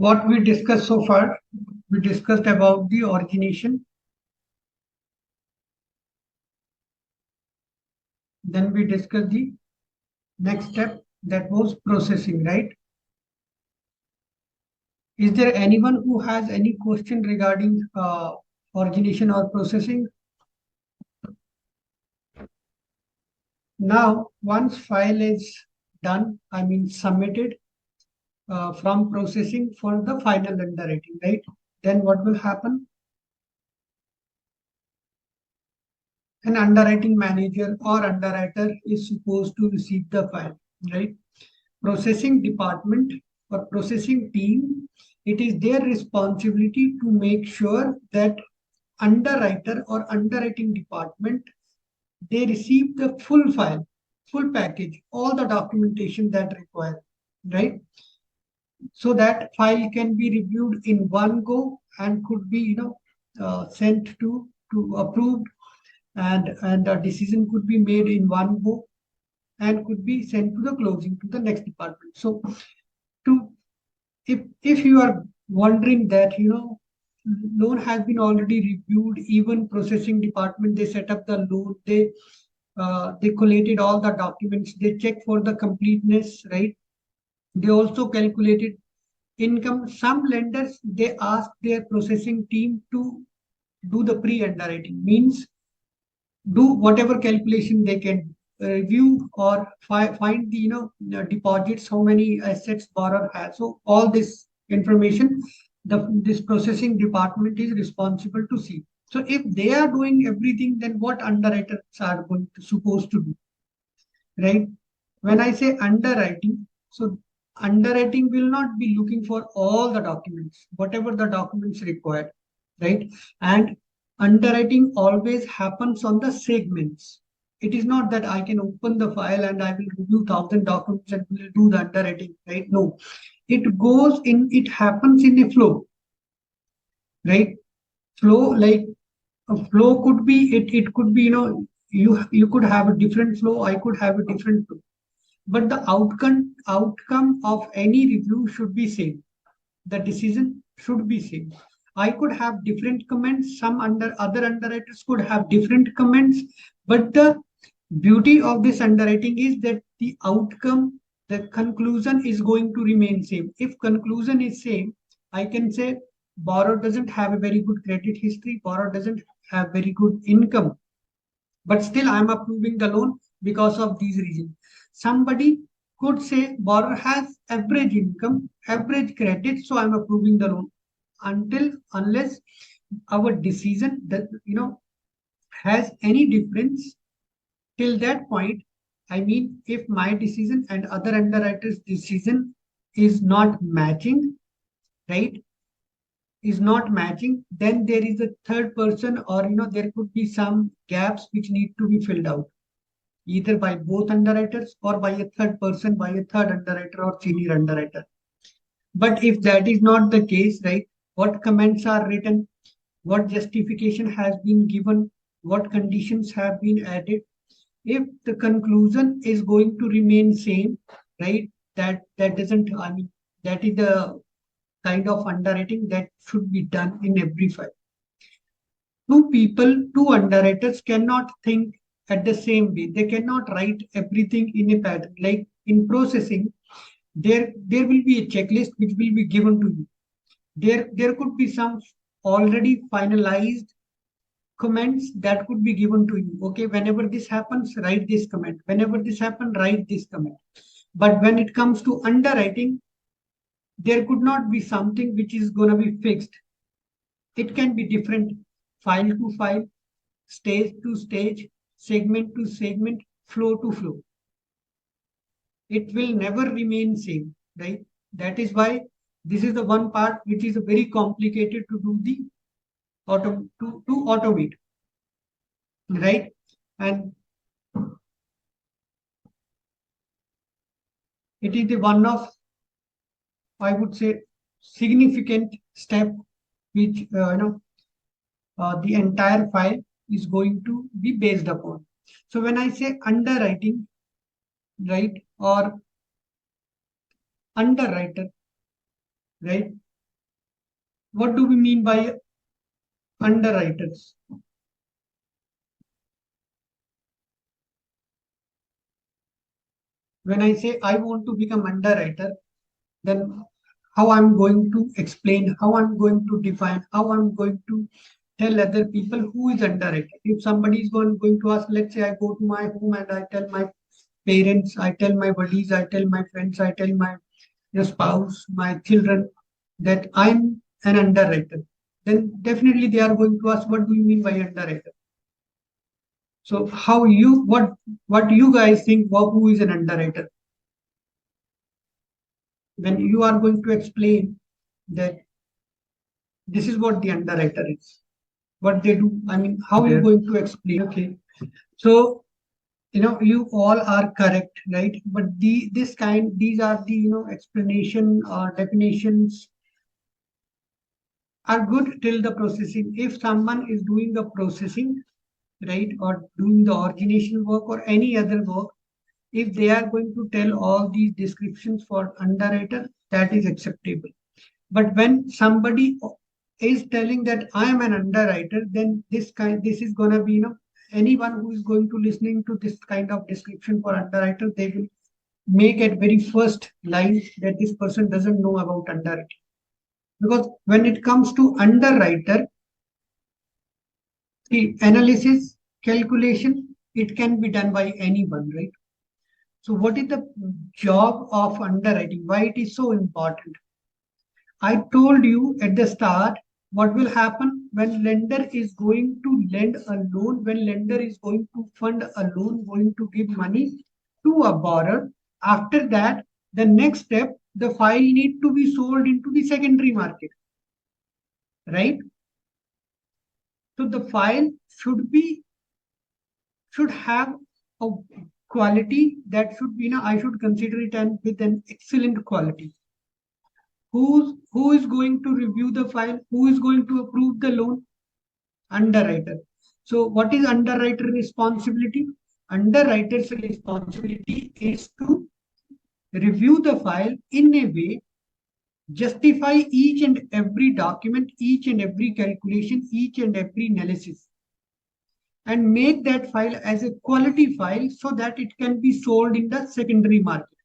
what we discussed so far, we discussed about the origination. Then we discussed the next step, that was processing, right? Is there anyone who has any question regarding origination or processing? Now, once file is done, I mean submitted from processing for the final underwriting, right? Then what will happen? An underwriting manager or underwriter is supposed to receive the file, right? Processing department or processing team, it is their responsibility to make sure that underwriter or underwriting department, they receive the full file, full package, all the documentation that required, right? So that file can be reviewed in one go and could be sent to approved, and a decision could be made in one go and could be sent to the closing to the next department. So to if you are wondering that loan has been already reviewed, even processing department, they set up the loan, they collated all the documents, they check for the completeness, right? They also calculated income. Some lenders, they ask their processing team to do the pre-underwriting, means do whatever calculation they can, review or find the deposits, how many assets borrower has. So all this information, this processing department is responsible to see. So if they are doing everything, then what underwriters are supposed to do, right? When I say underwriting, so underwriting will not be looking for all the documents, whatever the documents required, right? And underwriting always happens on the segments. It is not that I can open the file and I will review 1,000 documents and will do the underwriting, right? No, it happens in a flow, right? Flow, like a flow could be, it could be, you could have a different flow, I could have a different flow, but the outcome of any review should be same. The decision should be same. I could have different comments, some other underwriters could have different comments, but the beauty of this underwriting is that the outcome, the conclusion is going to remain same. If conclusion is same, I can say borrower doesn't have a very good credit history, borrower doesn't have very good income, but still I'm approving the loan because of these reasons. Somebody could say borrower has average income, average credit, so I'm approving the loan. Unless our decision that has any difference, till that point, I mean, if my decision and other underwriters' decision is not matching, right? Is not matching, then there is a third person, or there could be some gaps which need to be filled out, either by both underwriters or by a third person, by a third underwriter or senior underwriter. But if that is not the case, right, what comments are written, what justification has been given, what conditions have been added, if the conclusion is going to remain same, right, that doesn't, I mean, that is the kind of underwriting that should be done in every file. Two underwriters cannot think at the same way. They cannot write everything in a pattern. Like in processing, there will be a checklist which will be given to you. There could be some already finalized comments that could be given to you. Okay, whenever this happens, write this comment. Whenever this happens, write this comment. But when it comes to underwriting, there could not be something which is going to be fixed. It can be different, file to file, stage to stage, segment to segment, flow to flow. It will never remain same, right? That is why this is the one part which is very complicated to do the to automate, right? And it is the one of, I would say, significant step which the entire file is going to be based upon. So when I say underwriting, right, or underwriter, right, What do we mean by underwriters? When I say I want to become underwriter, then how I'm going to explain, how I'm going to define, how I'm going to tell other people who is underwriter. If somebody is going to ask, let's say I go to my home and I tell my parents, I tell my buddies, I tell my friends, I tell my spouse, my children that I'm an underwriter, then definitely they are going to ask, what do you mean by underwriter? So how you, what you guys think, who is an underwriter? When you are going to explain that this is what the underwriter is, what they do, I mean, how you're going to explain? Okay, so you all are correct, right? But these are the explanation or definitions are good till the processing. If someone is doing the processing, right, or doing the origination work or any other work, if they are going to tell all these descriptions for underwriter, that is acceptable. But when somebody is telling that I am an underwriter, then this is gonna be anyone who is going to listening to this kind of description for underwriter, they will make at very first line that this person doesn't know about underwriting. Because when it comes to underwriter, the analysis, calculation, it can be done by anyone, right? So what is the job of underwriting? Why it is so important? I told you at the start what will happen when lender is going to lend a loan, when lender is going to fund a loan, going to give money to a borrower. After that, the next step, the file need to be sold into the secondary market, right? So the file should have a quality that should be, I should consider it with an excellent quality. Who is going to review the file? Who is going to approve the loan? Underwriter. So what is underwriter responsibility? Underwriter's responsibility is to review the file in a way, justify each and every document, each and every calculation, each and every analysis, and make that file as a quality file so that it can be sold in the secondary market.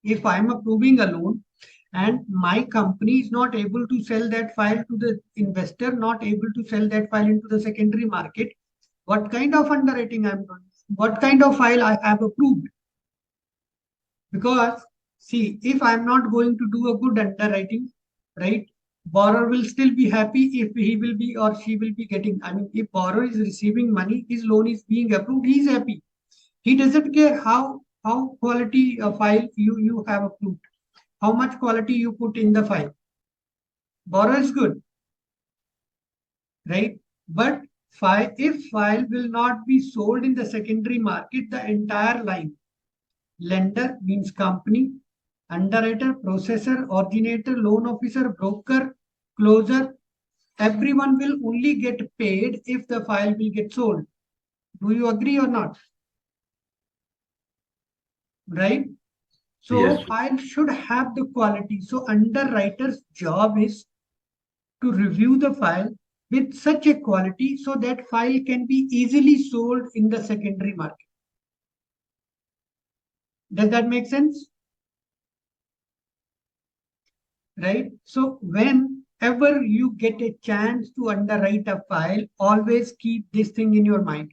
If I'm approving a loan and my company is not able to sell that file to the investor, not able to sell that file into the secondary market, what kind of underwriting I'm doing? What kind of file I have approved? Because see, if I'm not going to do a good underwriting, right, borrower will still be happy if he will be or she will be getting. I mean, if borrower is receiving money, his loan is being approved, he's happy. He doesn't care how quality a file you have approved, how much quality you put in the file. Borrower is good, right? But if file will not be sold in the secondary market, the entire line, lender means company, underwriter, processor, originator, loan officer, broker, closer, everyone will only get paid if the file will get sold. Do you agree or not? Right? So Yes. file should have the quality. So underwriter's job is to review the file with such a quality so that file can be easily sold in the secondary market. Does that make sense? Right? So whenever you get a chance to underwrite a file, always keep this thing in your mind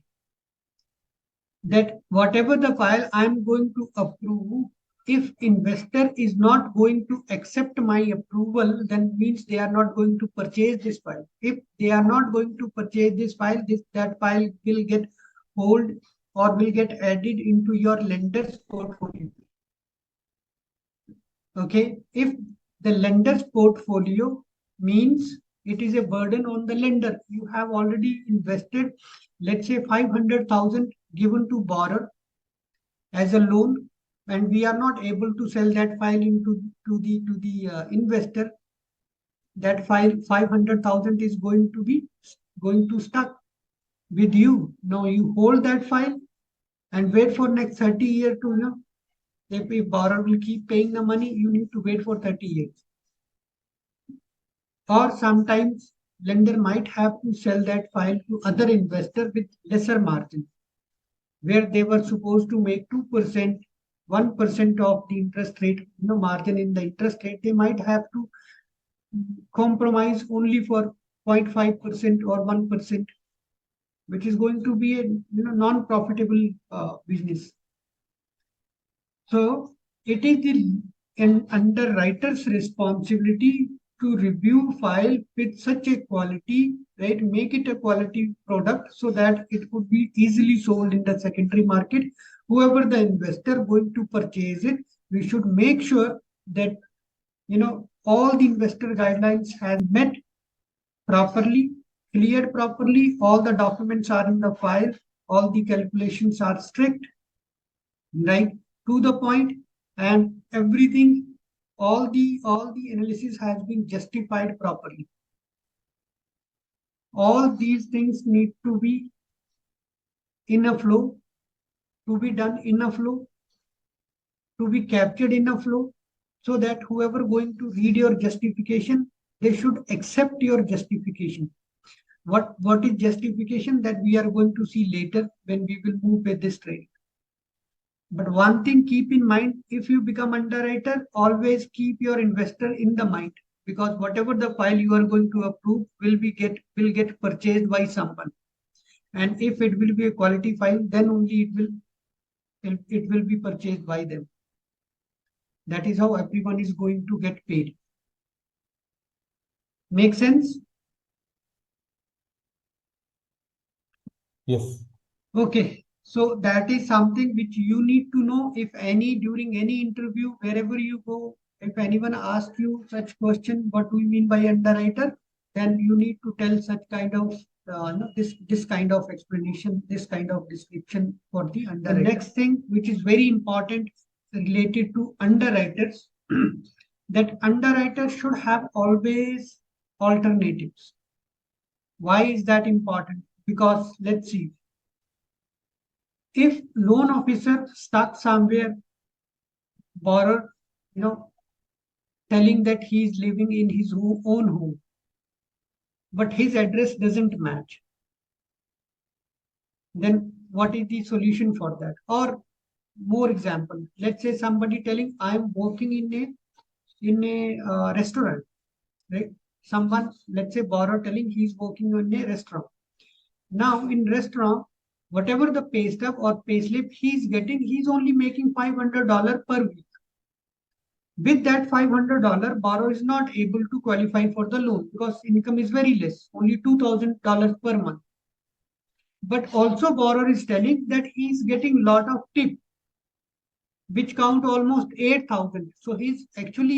that whatever the file I'm going to approve, if investor is not going to accept my approval, then means they are not going to purchase this file. If they are not going to purchase this file, that file will get hold or will get added into your lender's portfolio. Okay, if the lender's portfolio means it is a burden on the lender. You have already invested, let's say 500,000 given to borrower as a loan, and we are not able to sell that file into to the investor. That file 500,000 is going to stuck with you. Now you hold that file and wait for next 30 years to if borrower will keep paying the money, you need to wait for 30 years. Or sometimes lender might have to sell that file to other investor with lesser margin, where they were supposed to make 2%, 1% of the interest rate, margin in the interest rate, they might have to compromise only for 0.5% or 1%, which is going to be a non-profitable business. So it is an underwriter's responsibility to review file with such a quality, right? Make it a quality product so that it could be easily sold in the secondary market. Whoever the investor going to purchase it, we should make sure that all the investor guidelines have met properly, cleared properly, all the documents are in the file, all the calculations are strict, right, to the point, and everything, all the analysis has been justified properly. All these things need to be in a flow, to be done in a flow, to be captured in a flow, so that whoever going to read your justification, they should accept your justification. What is justification, that we are going to see later when we will move with this trade. But one thing keep in mind, if you become underwriter, always keep your investor in the mind, because whatever the file you are going to approve will get purchased by someone. And if it will be a quality file, then only it will be purchased by them. That is how everyone is going to get paid. Make sense? Yes. Okay. So that is something which you need to know. If during any interview, wherever you go, if anyone asks you such question, what do you mean by underwriter, then you need to tell such kind of this kind of explanation, this kind of description for the underwriter. The next thing, which is very important related to underwriters, that underwriters should have always alternatives. Why is that important? Because let's see, if loan officer stuck somewhere, borrower, telling that he is living in his own home, but his address doesn't match, then what is the solution for that? Or more example, let's say somebody telling I'm working in a restaurant, right? Someone, let's say borrower telling he's working in a restaurant. Now in restaurant, whatever the pay stub or pay slip he's getting, he's only making $500 per week. With that $500, borrower is not able to qualify for the loan because income is very less, only $2,000 per month. But also borrower is telling that he is getting lot of tip, which count almost 8,000. So his actual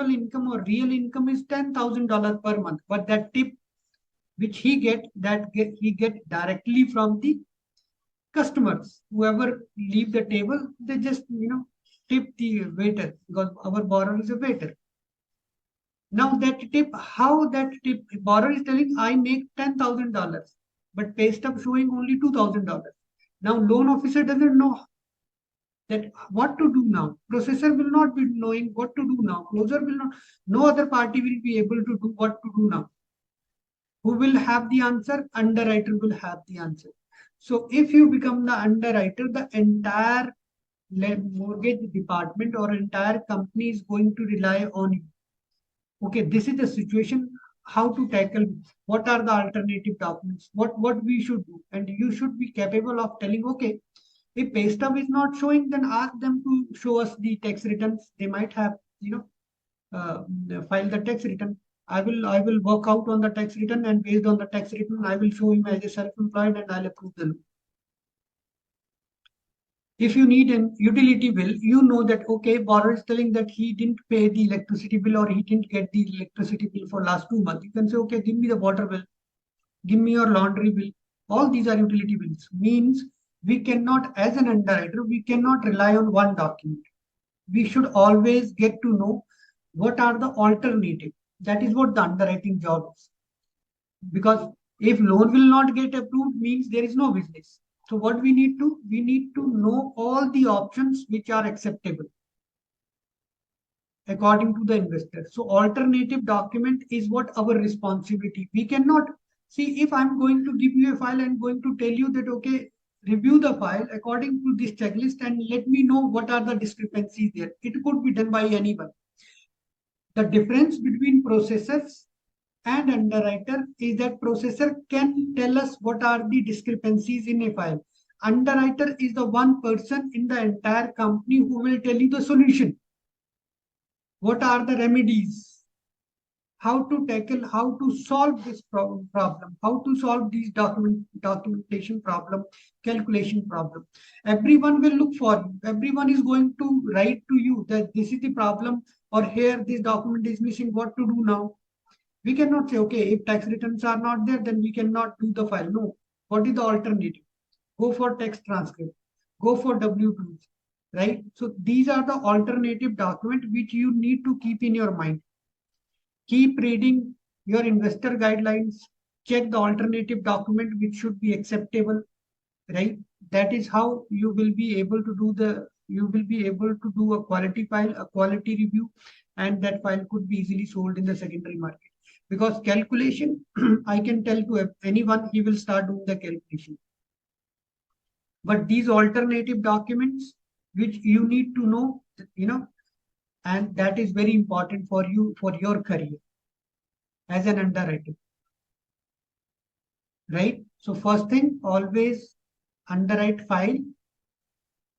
income or real income is $10,000 per month. But that tip which he get directly from the customers. Whoever leave the table, they just tip the waiter, because our borrower is a waiter. Now that tip, borrower is telling I make $10,000, but pay stub showing only $2,000. Now loan officer doesn't know that what to do now. Processor will not be knowing what to do now. Closer will not. No other party will be able to do what to do now. Who will have the answer? Underwriter will have the answer. So if you become the underwriter, the entire mortgage department or entire company is going to rely on you. Okay, this is the situation, how to tackle, what are the alternative documents, what we should do. And you should be capable of telling, okay, if pay stub is not showing, then ask them to show us the tax returns. They might have, file the tax return. I will work out on the tax return, and based on the tax return, I will show him as a self-employed and I'll approve the loan. If you need an utility bill, you know that, okay, borrower is telling that he didn't pay the electricity bill or he didn't get the electricity bill for last 2 months. You can say, okay, give me the water bill, give me your laundry bill. All these are utility bills. Means we cannot, as an underwriter, we cannot rely on one document. We should always get to know what are the alternatives. That is what the underwriting job is. Because if loan will not get approved, means there is no business. So what we need to know all the options which are acceptable. according to the investor. So alternative document is what our responsibility. We cannot see if I'm going to give you a file and going to tell you that, okay, review the file according to this checklist and let me know what are the discrepancies there. It could be done by anyone. The difference between processors and underwriter is that processor can tell us what are the discrepancies in a file. Underwriter is the one person in the entire company who will tell you the solution. What are the remedies? How to tackle, how to solve this problem, how to solve these documentation problem, calculation problem. Everyone will look for you. Everyone is going to write to you that this is the problem, or here this document is missing, what to do now? We cannot say, okay, if tax returns are not there, then we cannot do the file. No. What is the alternative? Go for tax transcript. Go for W2s, right? So these are the alternative document which you need to keep in your mind. Keep reading your investor guidelines. Check the alternative document which should be acceptable, right? That is how you will be able to do a quality file, a quality review, and that file could be easily sold in the secondary market. Because calculation, I can tell to anyone, he will start doing the calculation. But these alternative documents, which you need to know, and that is very important for you, for your career as an underwriter, right? So first thing, always underwrite file,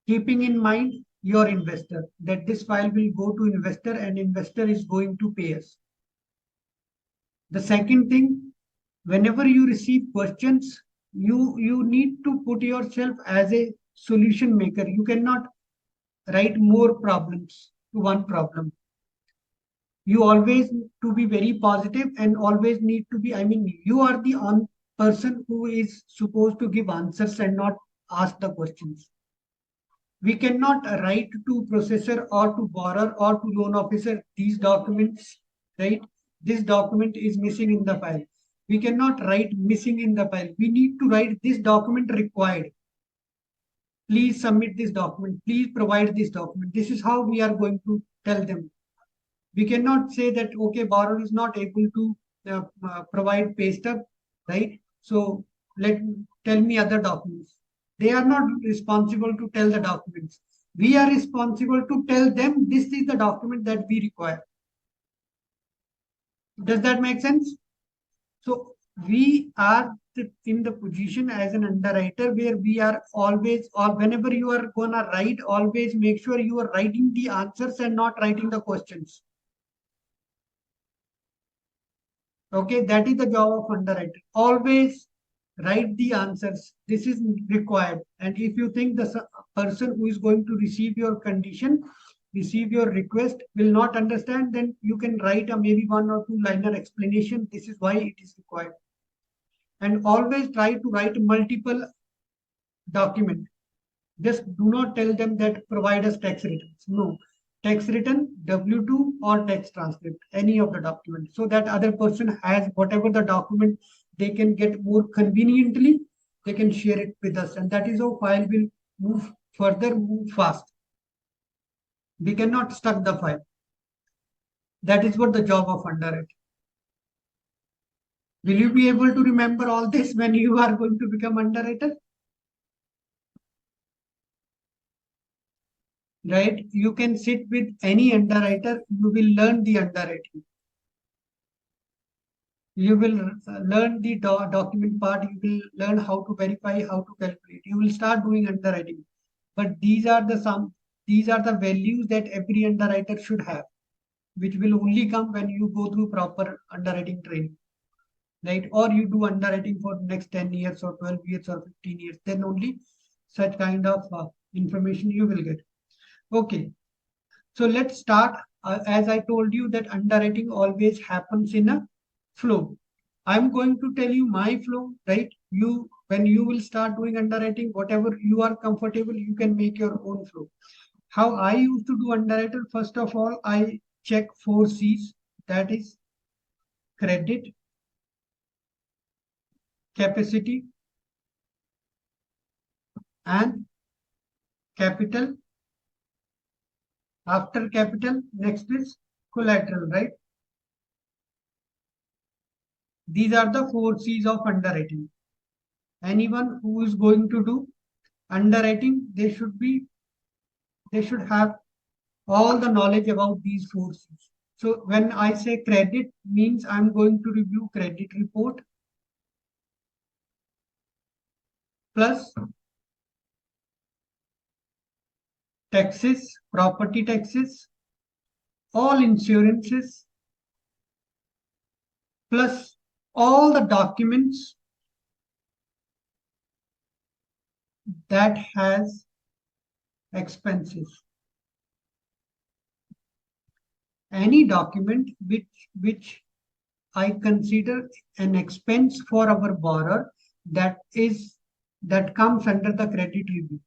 keeping in mind your investor, that this file will go to investor and investor is going to pay us. The second thing, whenever you receive questions, you need to put yourself as a solution maker. You cannot write more problems to one problem. You always to be very positive and always need to be, you are the person who is supposed to give answers and not ask the questions. We cannot write to processor or to borrower or to loan officer these documents, right? This document is missing in the file. We cannot write missing in the file. We need to write this document required. Please submit this document. Please provide this document. This is how we are going to tell them. We cannot say that, okay, borrower is not able to provide pay stub, right? So tell me other documents. They are not responsible to tell the documents. We are responsible to tell them this is the document that we require. Does that make sense? So we are in the position as an underwriter where we are always, or whenever you are gonna write, always make sure you are writing the answers and not writing the questions. Okay, that is the job of underwriter. Always write the answers. This is required. And if you think the person who is going to receive your condition, receive your request, will not understand, then you can write a maybe 1 or 2 liner explanation. This is why it is required. And always try to write multiple document. Just do not tell them that provide us tax returns. No, tax return, W2 or tax transcript, any of the documents, so that other person has whatever the document they can get more conveniently, they can share it with us. And that is how file will move further, move fast. We cannot stuck the file. That is what the job of underwriter. Will you be able to remember all this when you are going to become underwriter? Right? You can sit with any underwriter, you will learn the underwriting. You will learn the document part, you will learn how to verify, how to calculate. You will start doing underwriting. But these are the values that every underwriter should have, which will only come when you go through proper underwriting training. Right? Or you do underwriting for next 10 years or 12 years or 15 years, then only such kind of information you will get. Okay, so let's start. As I told you that underwriting always happens in a flow. I'm going to tell you my flow, right? When you will start doing underwriting, whatever you are comfortable, you can make your own flow. How I used to do underwriter, first of all, I check 4C's, that is credit, capacity, and capital After capital, next is collateral, right? These are the 4 C's of underwriting. Anyone who is going to do underwriting, they should have all the knowledge about these 4 C's. So when I say credit, means I'm going to review credit report plus taxes, property taxes, all insurances, plus all the documents that has expenses. Any document which I consider an expense for our borrower, that comes under the credit review.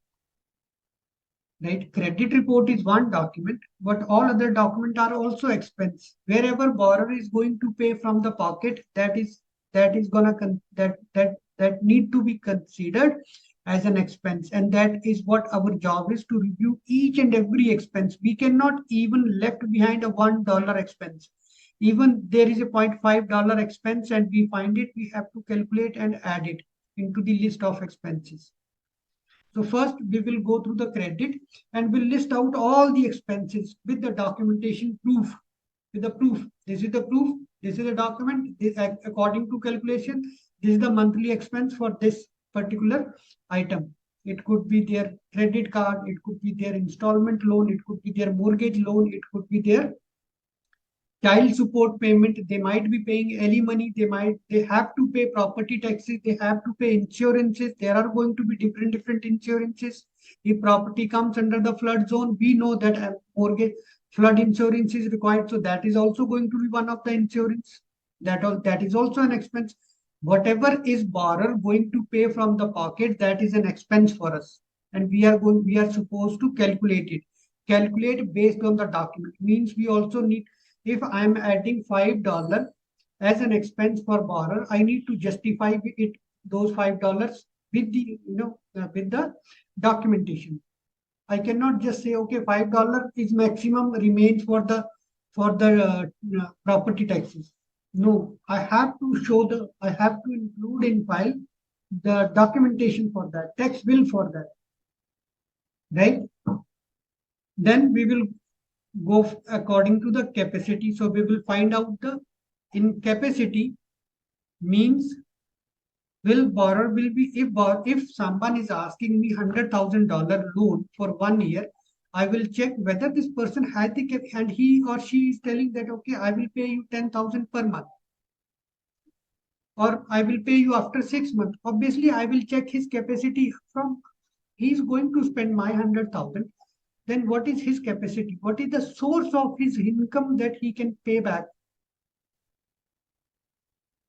Right? Credit report is one document, but all other documents are also expense. Wherever borrower is going to pay from the pocket, that need to be considered as an expense, and that is what our job is, to review each and every expense. We cannot even left behind a $1 expense. Even there is a $0.5 expense and we find it, we have to calculate and add it into the list of expenses. So first we will go through the credit and we'll list out all the expenses with the documentation proof. With the proof, this is the proof, this is the document, this, according to calculation, this is the monthly expense for this particular item. It could be their credit card, it could be their installment loan, it could be their mortgage loan, it could be their child support payment. They might be paying alimony, they have to pay property taxes, they have to pay insurances. There are going to be different insurances. If property comes under the flood zone, we know that a mortgage flood insurance is required, so that is also going to be one of the insurance. That is also an expense. Whatever is borrower going to pay from the pocket, that is an expense for us, and we are supposed to calculate based on the document. Means we also need, if I'm adding $5 as an expense for borrower, I need to justify it, those $5 with with the documentation. I cannot just say, okay, $5 is maximum remains for the property taxes. No, I have to include in file the documentation for that, tax bill for that, right? Then we will go according to the capacity. So we will find out the incapacity means will be, if someone is asking me $100,000 loan for 1 year, I will check whether this person has the cap, and he or she is telling that, okay, I will pay you 10,000 per month, or I will pay you after 6 months. Obviously, I will check his capacity. From he is going to spend my 100,000. Then what is his capacity? What is the source of his income that he can pay back?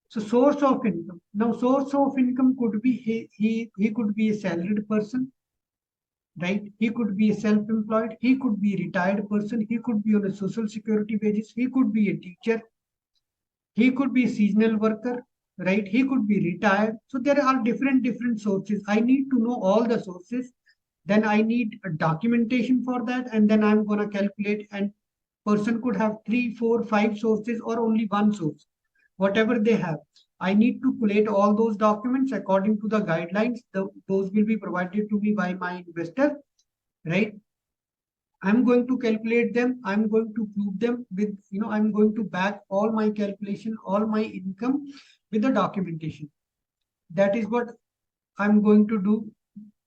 So source of income. Now source of income could be he could be a salaried person, right? He could be a self-employed. He could be a retired person. He could be on a social security basis. He could be a teacher. He could be a seasonal worker, right? He could be retired. So there are different sources. I need to know all the sources. Then I need a documentation for that, and then I'm going to calculate. And person could have 3, 4, 5 sources or only one source, whatever they have. I need to collate all those documents according to the guidelines. Those will be provided to me by my investor, right? I'm going to calculate them. I'm going to prove them with, I'm going to back all my calculation, all my income with the documentation. That is what I'm going to do,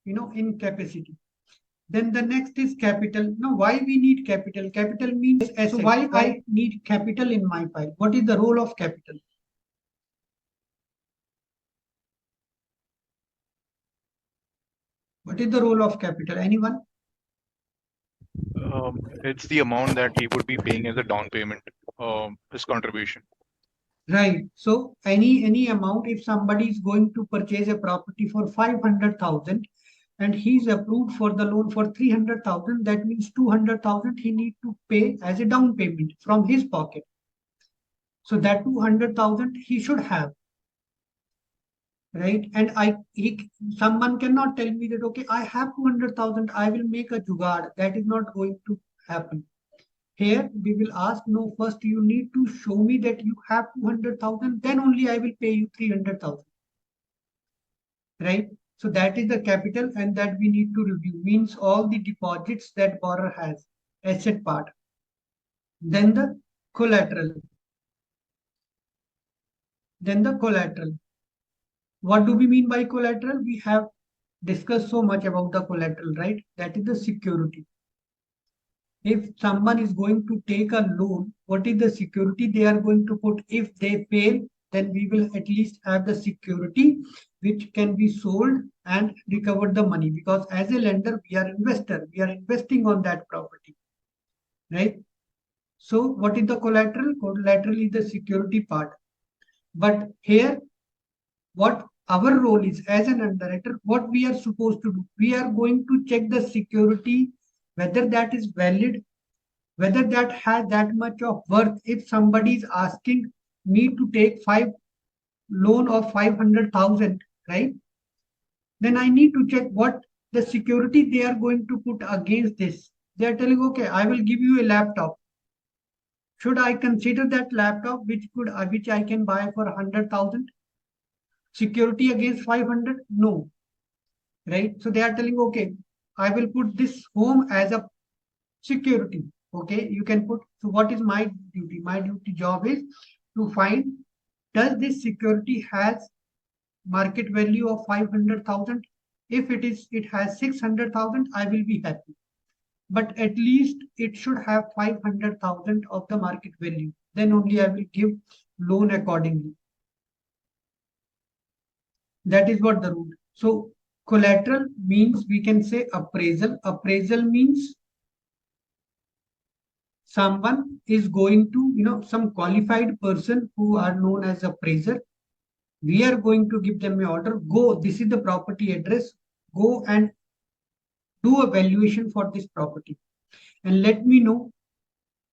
in capacity. Then the next is capital. Now, why we need capital? Capital means asset. So why I need capital in my file? What is the role of capital? What is the role of capital? Anyone? It's the amount that he would be paying as a down payment, his contribution. Right. So any amount, if somebody is going to purchase a property for 500,000 and he's approved for the loan for 300,000, that means 200,000 he need to pay as a down payment from his pocket. So that 200,000 he should have, right? And someone cannot tell me that, okay, I have 200,000, I will make a jugaad. That is not going to happen. Here we will ask, no, first you need to show me that you have 200,000, then only I will pay you 300,000. Right? So that is the capital, and that we need to review, means all the deposits that borrower has, asset part. Then the collateral. Then the collateral. What do we mean by collateral? We have discussed so much about the collateral, right? That is the security. If someone is going to take a loan, what is the security they are going to put? If they fail, then we will at least have the security which can be sold and recover the money, because as a lender, we are investor, we are investing on that property, right? So what is the collateral? Collateral is the security part. But here, what our role is as an underwriter, what we are supposed to do, we are going to check the security, whether that is valid, whether that has that much of worth. If somebody is asking me to take loan of 500,000, right? Then I need to check what the security they are going to put against this. They are telling, okay, I will give you a laptop. Should I consider that laptop which I can buy for 100,000? Security against 500? No, right? So they are telling, okay, I will put this home as a security. Okay, you can put. So what is my duty? My duty job is to find, does this security has market value of 500,000? If it has 600,000, I will be happy. But at least it should have 500,000 of the market value. Then only I will give loan accordingly. That is what the rule. So collateral means, we can say appraisal. Appraisal means someone is going to, some qualified person who are known as appraiser. We are going to give them an order. Go, this is the property address. Go and do a valuation for this property. And let me know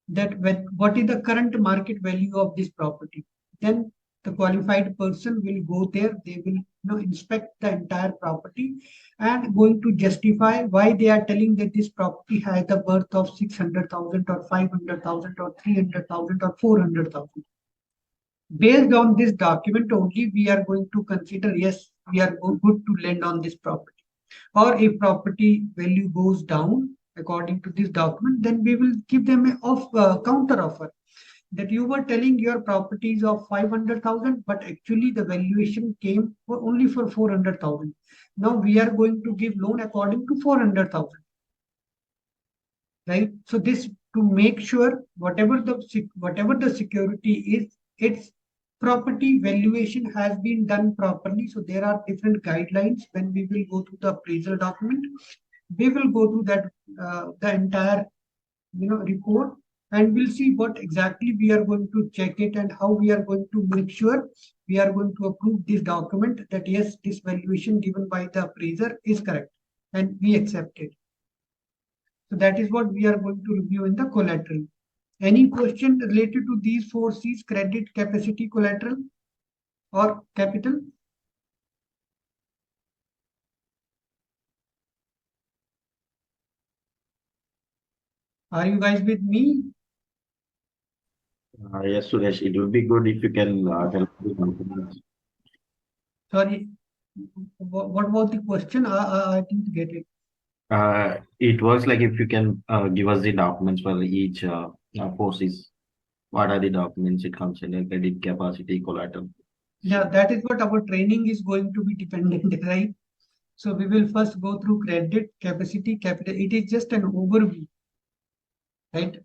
that what is the current market value of this property. Then the qualified person will go there. They will inspect the entire property and going to justify why they are telling that this property has the worth of 600,000 or 500,000 or 300,000 or 400,000. Based on this document only, we are going to consider, yes, we are good to lend on this property. Or if property value goes down according to this document, then we will give them a counter offer, that you were telling your properties of 500,000, but actually the valuation came for only for 400,000. Now we are going to give loan according to 400,000, right? So this, to make sure whatever the security is, its property valuation has been done properly. So there are different guidelines. When we will go through the appraisal document, we will go through that the entire report, and we'll see what exactly we are going to check it, and how we are going to make sure we are going to approve this document, that yes, this valuation given by the appraiser is correct and we accept it. So that is what we are going to review in the collateral. Any question related to these 4C's: credit, capacity, collateral, or capital? Are you guys with me? Yes, Sudesh, it would be good if you can help the companies. Sorry, what was the question? I didn't get it. It works like if you can give us the documents for each forces. What are the documents it comes in? Like credit, capacity, collateral. Yeah, that is what our training is going to be dependent, right? So we will first go through credit, capacity, capital. It is just an overview, right?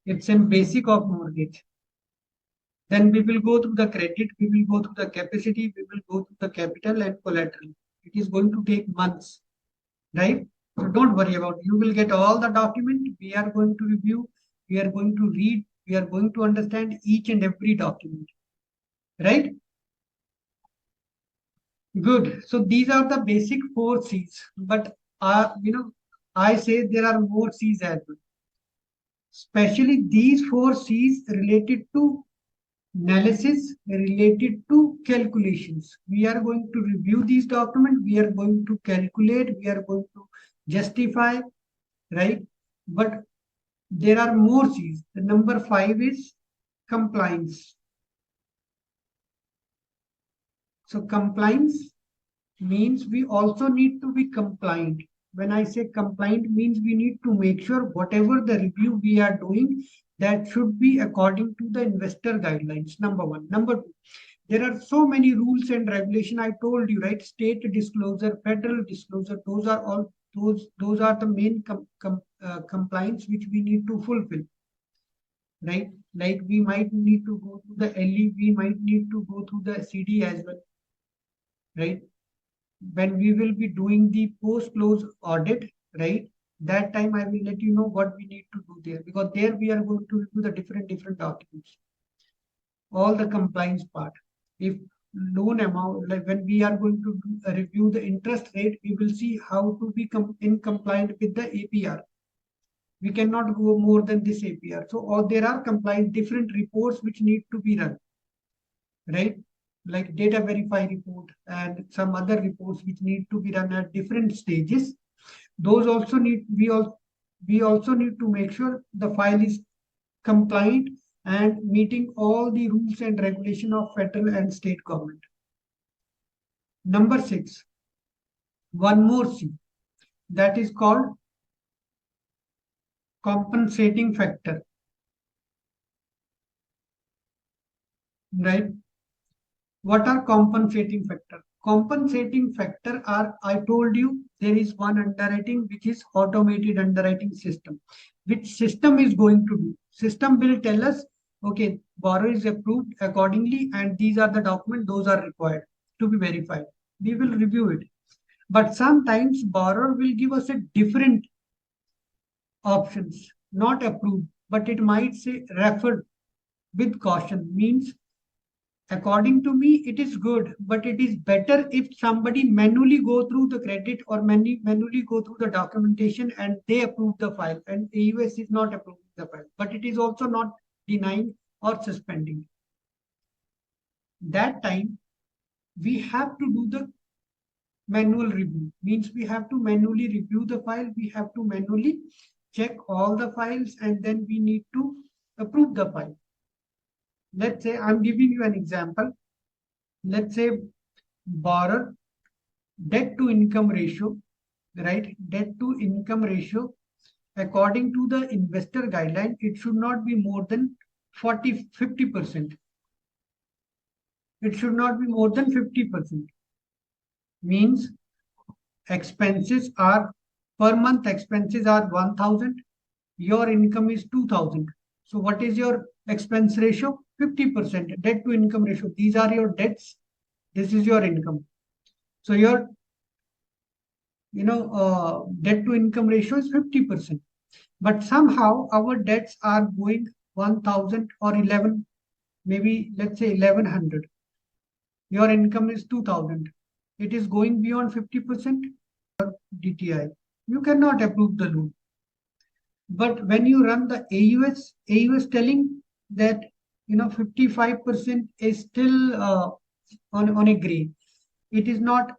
It's a basic of mortgage. Then we will go through the credit, we will go through the capacity, we will go through the capital and collateral. It is going to take months, right? So don't worry about it. You will get all the document. We are going to review, we are going to read, we are going to understand each and every document, right? Good. So these are the basic 4 C's, but I say there are more C's as well. Especially these 4 C's related to analysis, related to calculations. We are going to review these documents. We are going to calculate. We are going to justify, right? But There are more C's. The number 5 is compliance. So compliance means we also need to be compliant. When I say compliant means we need to make sure whatever the review we are doing, that should be according to the investor guidelines. Number one. Number two, there are so many rules and regulation. I told you, right? State disclosure, federal disclosure, those are all those are the main compliance which we need to fulfill, right? Like we might need to go through the LE, we might need to go through the CD as well, right? When we will be doing the post-close audit, right? That time I will let you know what we need to do there, because there we are going to do the different documents, all the compliance part. If loan amount, like when we are going to review the interest rate, we will see how to be in compliant with the APR. We cannot go more than this APR. So, or there are compliant different reports which need to be run, right? Like data verify report and some other reports which need to be run at different stages. Those also need, we also need to make sure the file is compliant and meeting all the rules and regulation of federal and state government. Number 6, one more C, that is called compensating factor, right? What are compensating factor? Compensating factor are, I told you, there is one underwriting which is automated underwriting system. Which system is going to do? System will tell us, okay, borrower is approved accordingly and these are the documents, those are required to be verified. We will review it. But sometimes borrower will give us a different options, not approved, but it might say referred with caution, means according to me, it is good, but it is better if somebody manually go through the credit or manually go through the documentation and they approve the file, and AUS is not approving the file, but it is also not denying or suspending. That time, we have to do the manual review, means we have to manually review the file, we have to manually check all the files, and then we need to approve the file. Let's say I'm giving you an example. Let's say borrower debt to income ratio, right? Debt to income ratio, according to the investor guideline, it should not be more than 50%. It should not be more than 50%. Means expenses are, per month expenses are 1,000. Your income is 2,000. So what is your expense ratio? 50%. Debt to income ratio. These are your debts. This is your income. So your, debt to income ratio is 50%. But somehow our debts are going 1,000 or 11, maybe let's say 1,100. Your income is 2,000. It is going beyond 50% DTI. You cannot approve the loan. But when you run the AUS telling that 55% is still on a gray. It is not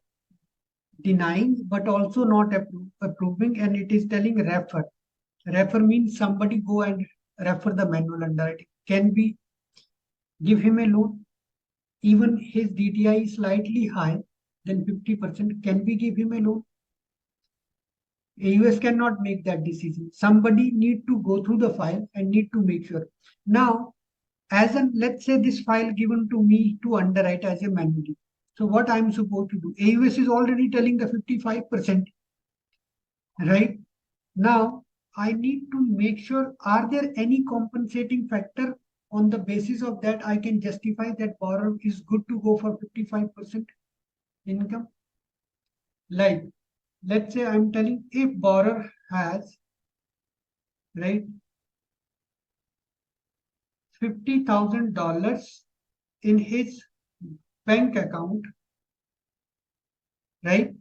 denying, but also not approving, and it is telling refer. Refer means somebody go and refer the manual underwriting. Can we give him a loan? Even his DTI is slightly high than 50%. Can we give him a loan? AUS cannot make that decision. Somebody need to go through the file and need to make sure. Now, let's say this file given to me to underwrite as a manually. So what I'm supposed to do? AUS is already telling the 55%, right? Now, I need to make sure, are there any compensating factor on the basis of that I can justify that borrower is good to go for 55% income? Like, let's say I'm telling if borrower has, right, $50,000 in his bank account, right?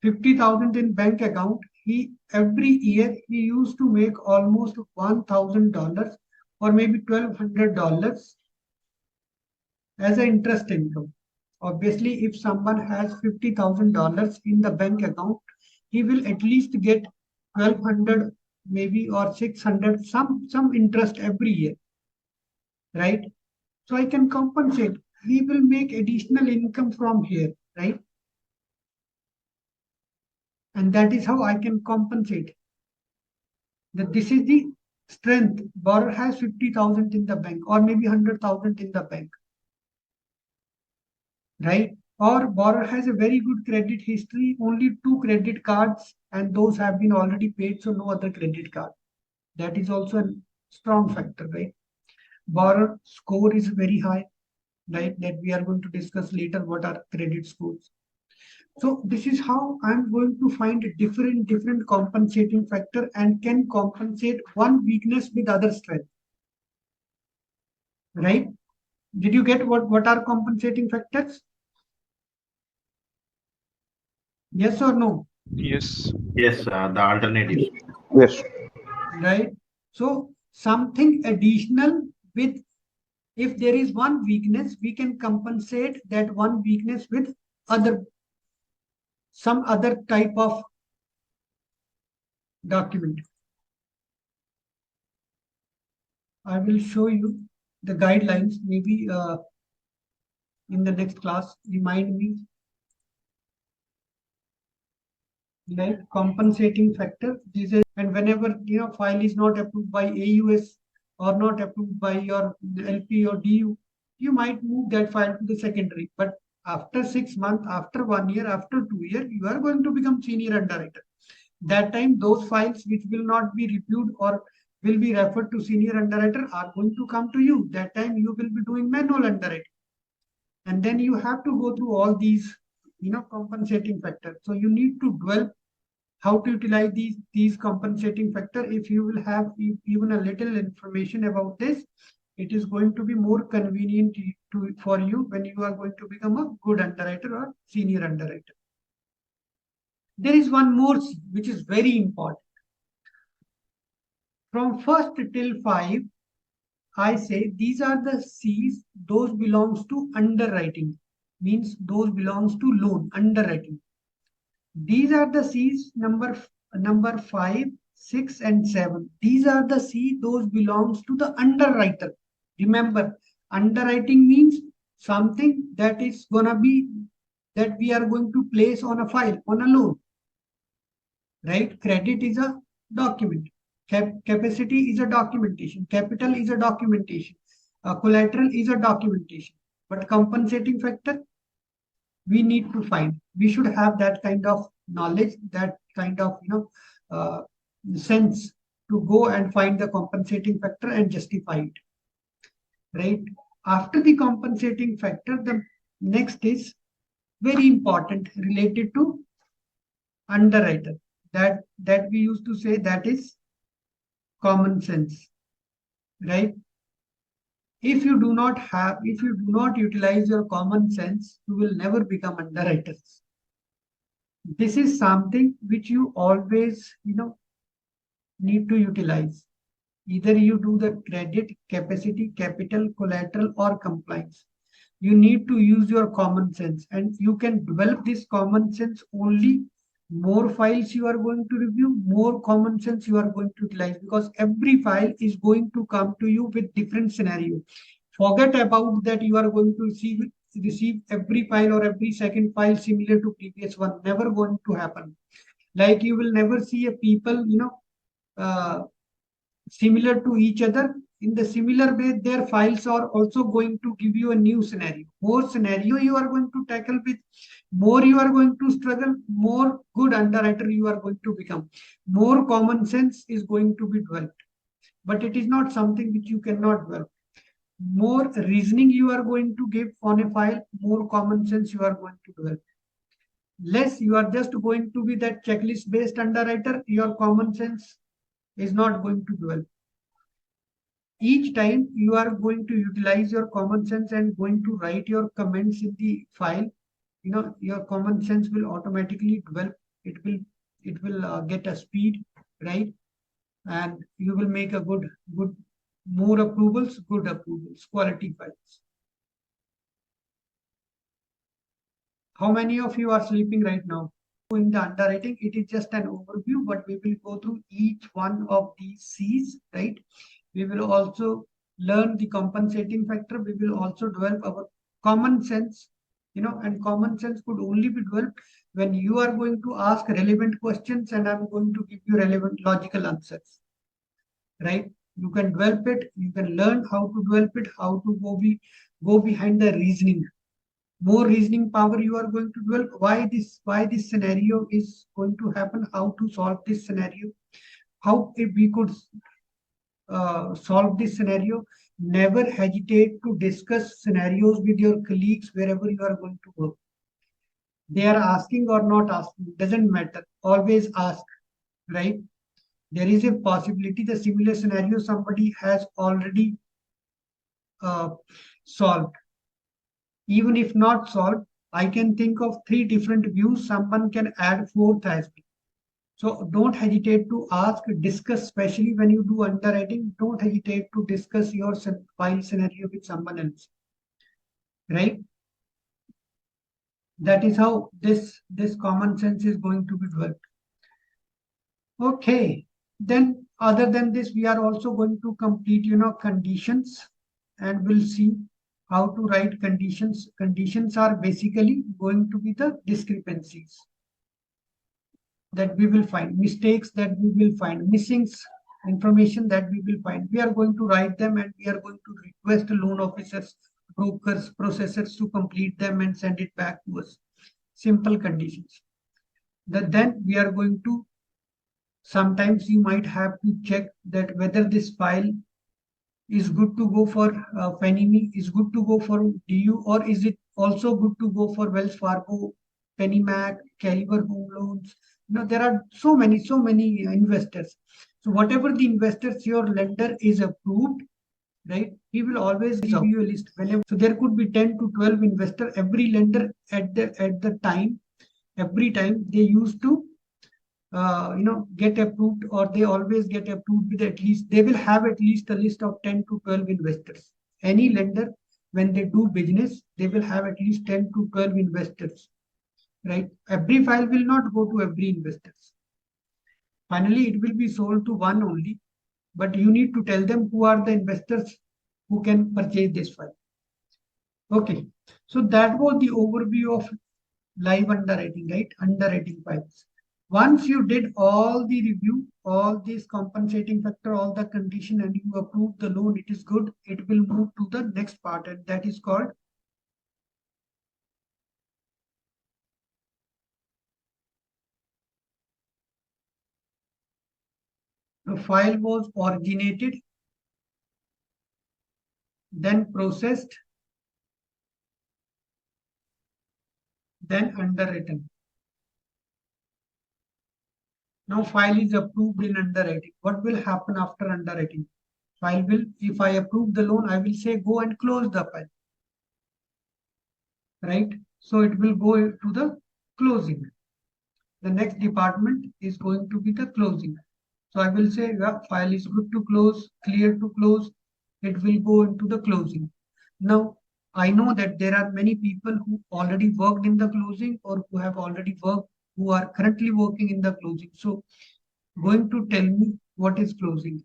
50,000 in bank account. Every year he used to make almost $1,000 or maybe $1,200 as an interest income. Obviously, if someone has $50,000 in the bank account, he will at least get $1,200 maybe, or 600, some interest every year, right? So I can compensate. He will make additional income from here, right? And that is how I can compensate. That this is the strength. Borrower has 50,000 in the bank, or maybe 100,000 in the bank, right? Or borrower has a very good credit history, only 2 credit cards, and those have been already paid, so no other credit card. That is also a strong factor, right? Borrower score is very high, right? That we are going to discuss later what are credit scores. So this is how I'm going to find different compensating factor and can compensate one weakness with other strength, right? Did you get what are compensating factors? Yes or no? Yes. Yes, the alternatives. Yes. Right? So something additional with, if there is one weakness, we can compensate that one weakness with some other type of document. I will show you the guidelines maybe in the next class. Remind me. Right, compensating factor. This is, and whenever file is not approved by AUS or not approved by your LP or DU, you might move that file to the secondary. But after 6 months, after 1 year, after 2 years, you are going to become senior underwriter. That time, those files which will not be reviewed or will be referred to senior underwriter are going to come to you. That time you will be doing manual underwriting. And then you have to go through all these, compensating factors. So you need to dwell how to utilize these compensating factor. If you will have even a little information about this, it is going to be more convenient for you when you are going to become a good underwriter or senior underwriter. There is one more C, which is very important. From 1st till 5, I say these are the C's, those belongs to underwriting, means those belongs to loan, underwriting. These are the C's, number 5, 6, and 7. These are the C, those belongs to the underwriter. Remember, underwriting means something that is gonna be, that we are going to place on a file, on a loan, right? Credit is a document. Capacity is a documentation. Capital is a documentation. Collateral is a documentation. But compensating factor, we need to find. We should have that kind of knowledge, that kind of sense to go and find the compensating factor and justify it. Right? After the compensating factor, the next is very important, related to underwriter. That we used to say, that is common sense. Right? If you do not utilize your common sense, you will never become underwriters. This is something which you always, need to utilize. Either you do the credit, capacity, capital, collateral, or compliance. You need to use your common sense, and you can develop this common sense only more files you are going to review, more common sense you are going to utilize, because every file is going to come to you with different scenario. Forget about that you are going to receive every file or every second file similar to previous one. Never going to happen. Like you will never see a people, similar to each other. In the similar way, their files are also going to give you a new scenario. More scenario you are going to tackle with, more you are going to struggle, more good underwriter you are going to become. More common sense is going to be developed. But it is not something which you cannot develop. More reasoning you are going to give on a file, more common sense you are going to develop. Less you are just going to be that checklist based underwriter, your common sense is not going to develop. Each time you are going to utilize your common sense and going to write your comments in the file, your common sense will automatically develop. It will get a speed, right? And you will make a good more approvals, good approvals, quality files. How many of you are sleeping right now? in the underwriting, it is just an overview, but we will go through each one of these C's, right? We will also learn the compensating factor. We will also develop our common sense, and common sense could only be developed when you are going to ask relevant questions and I'm going to give you relevant logical answers, right? You can develop it, you can learn how to develop it, how to go behind the reasoning. More reasoning power you are going to develop. Why this scenario is going to happen, how to solve this scenario, how if we could solve this scenario. Never hesitate to discuss scenarios with your colleagues wherever you are going to work. They are asking or not asking, doesn't matter. Always ask, right? There is a possibility the similar scenario somebody has already solved. Even if not solved, I can think of 3 different views. Someone can add 4th as well. So don't hesitate to ask, discuss, especially when you do underwriting. Don't hesitate to discuss your file scenario with someone else, right? That is how this common sense is going to be developed. Okay, then other than this, we are also going to complete, conditions, and we'll see how to write conditions. Conditions are basically going to be the discrepancies that we will find, mistakes that we will find, missings, information that we will find. We are going to write them and we are going to request loan officers, brokers, processors to complete them and send it back to us. Simple conditions. Then we are going to, sometimes you might have to check that whether this file is good to go for Fannie, is good to go for DU, or is it also good to go for Wells Fargo, Penny Mac, Caliber Home Loans. There are so many investors. So whatever the investors your lender is approved, right? He will always give you a list whenever. So there could be 10 to 12 investors. Every lender at the time, every time they used to get approved, or they always get approved with at least, they will have at least a list of 10 to 12 investors. Any lender, when they do business, they will have at least 10 to 12 investors, right? Every file will not go to every investors. Finally, it will be sold to one only, but you need to tell them who are the investors who can purchase this file. Okay, so that was the overview of live underwriting, right? Underwriting files. Once you did all the review, all these compensating factor, all the condition, and you approve the loan, it is good. It will move to the next part, and that is called the file was originated, then processed, then underwritten. Now file is approved in underwriting. What will happen after underwriting? File will, if I approve the loan, I will say go and close the file, right? So it will go to the closing. The next department is going to be the closing. So I will say the file is good to close, clear to close. It will go into the closing. Now, I know that there are many people who already worked in the closing, or who have already worked, who are currently working in the closing. So going to tell me what is closing.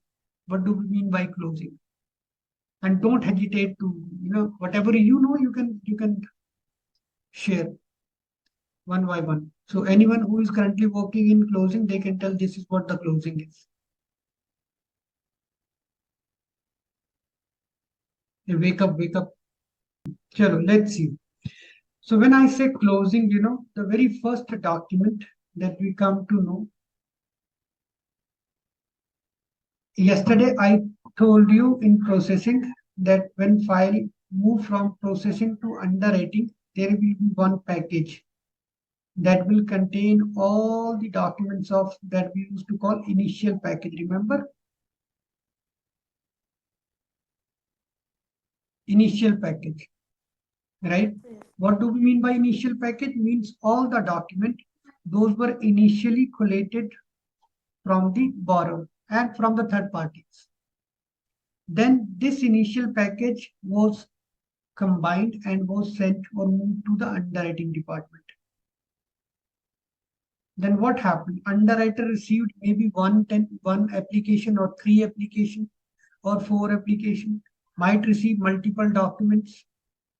What do we mean by closing? And don't hesitate to, whatever you can share one by one. So anyone who is currently working in closing, they can tell this is what the closing is. Hey, wake up, wake up. Chalo, let's see. So when I say closing, the very first document that we come to know. Yesterday, I told you in processing that when file move from processing to underwriting, there will be one package that will contain all the documents of that we used to call initial package. Remember? Initial package, right? What do we mean by initial package? Means all the document, those were initially collated from the borrower and from the third parties. Then this initial package was combined and was sent or moved to the underwriting department. Then what happened? Underwriter received maybe one application or 3 application or 4 application, might receive multiple documents.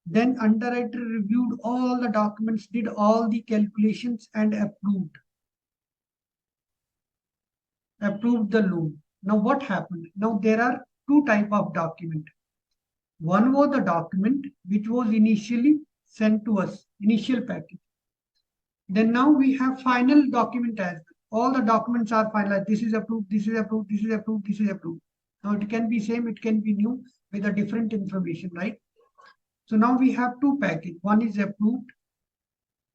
Then underwriter reviewed all the documents, did all the calculations and approved the loan. Now what happened? Now there are 2 type of document. One was the document which was initially sent to us, initial package. Then now we have final document as well. All the documents are finalized. This is approved, this is approved, this is approved, this is approved. Now it can be same, it can be new with a different information, right? So now we have 2 packages. One is approved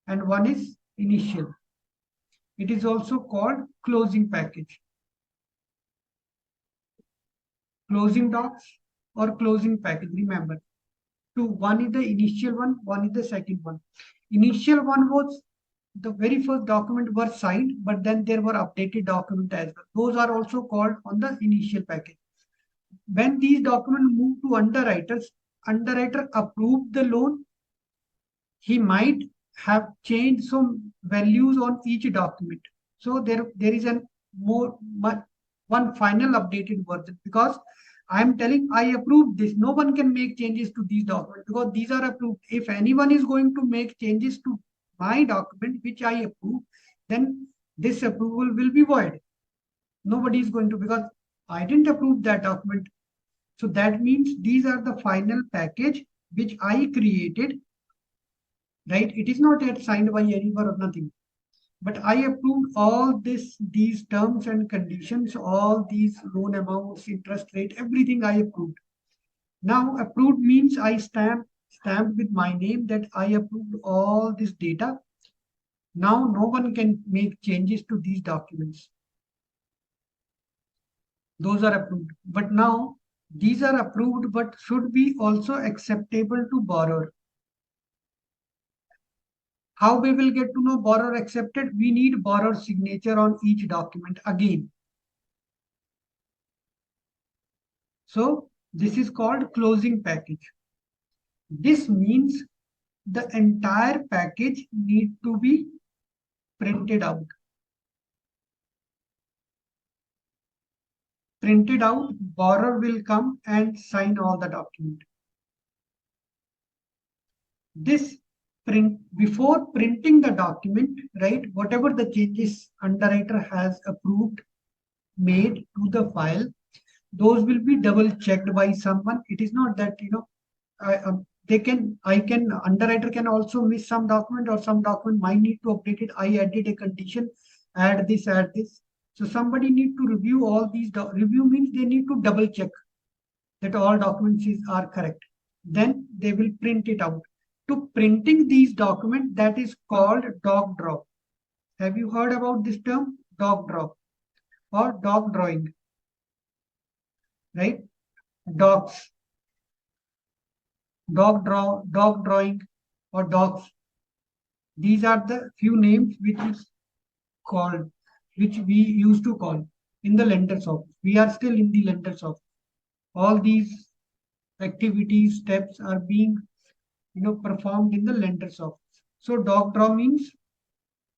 and one is initial. It is also called closing package. Closing docs or closing package, remember. One is the initial one is the second one. Initial one was the very first document were signed, but then there were updated document as well. Those are also called on the initial package. When these documents move to underwriters, underwriter approved the loan. He might have changed some values on each document. So there is one final updated version, because I am telling I approve this. No one can make changes to these documents because these are approved. If anyone is going to make changes to my document which I approve, then this approval will be void. Nobody is going to, because I didn't approve that document. So that means these are the final package which I created, right? It is not yet signed by anyone or nothing. But I approved all these terms and conditions, all these loan amounts, interest rate, everything I approved. Now approved means I stamped with my name that I approved all this data. Now no one can make changes to these documents. Those are approved. But now these are approved but should be also acceptable to borrower. How we will get to know borrower accepted? We need borrower signature on each document again. So this is called closing package. This means the entire package need to be printed out. Printed out, borrower will come and sign all the document. Before printing the document, right, whatever the changes underwriter has approved, made to the file, those will be double checked by someone. It is not that, underwriter can also miss some document, or some document might need to update it. I added a condition, add this. So somebody need to review all these. Review means they need to double check that all documents are correct. Then they will print it out. To printing these documents, that is called doc draw. Have you heard about this term? Doc draw or doc drawing, right? Docs, doc drawing or docs. These are the few names which we used to call in the lender's office. We are still in the lender's office. All these activities, steps are being performed in the lender's office. So doc draw means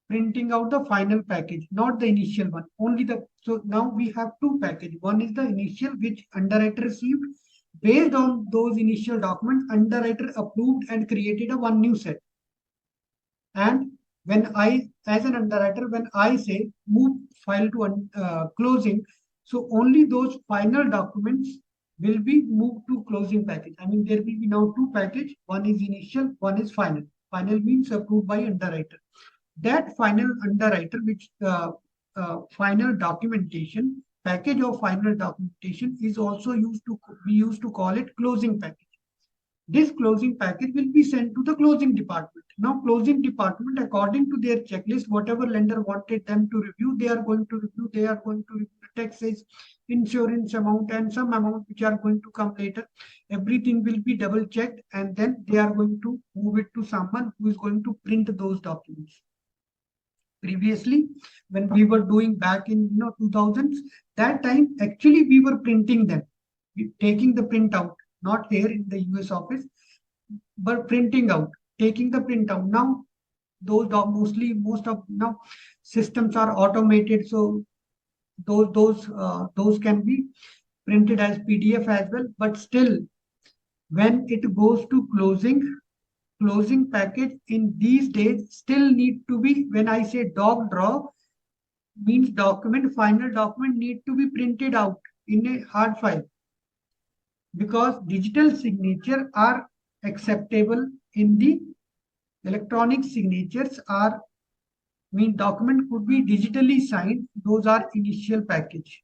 printing out the final package, not the initial one. So now we have 2 packages. One is the initial, which underwriter received. Based on those initial documents, underwriter approved and created one new set. And when as an underwriter, when I say move file to closing, so only those final documents will be moved to closing package. I mean, there will be now 2 packages. One is initial, one is final. Final means approved by underwriter. That final underwriter, which final documentation, package of final documentation is also we used to call it closing package. This closing package will be sent to the closing department. Now, closing department, according to their checklist, whatever lender wanted them to review, they are going to review. They are going to review taxes, insurance amount, and some amount which are going to come later. Everything will be double checked, and then they are going to move it to someone who is going to print those documents. Previously, when we were doing back in 2000s, that time actually we were printing them, taking the printout, not here in the US office, but printing out, taking the printout. Now most of now systems are automated, so those can be printed as PDF as well. But still, when it goes to closing package in these days still need to be, when I say doc draw, means final document need to be printed out in a hard file, because digital signature are acceptable in the electronic signatures are document could be digitally signed, those are initial package.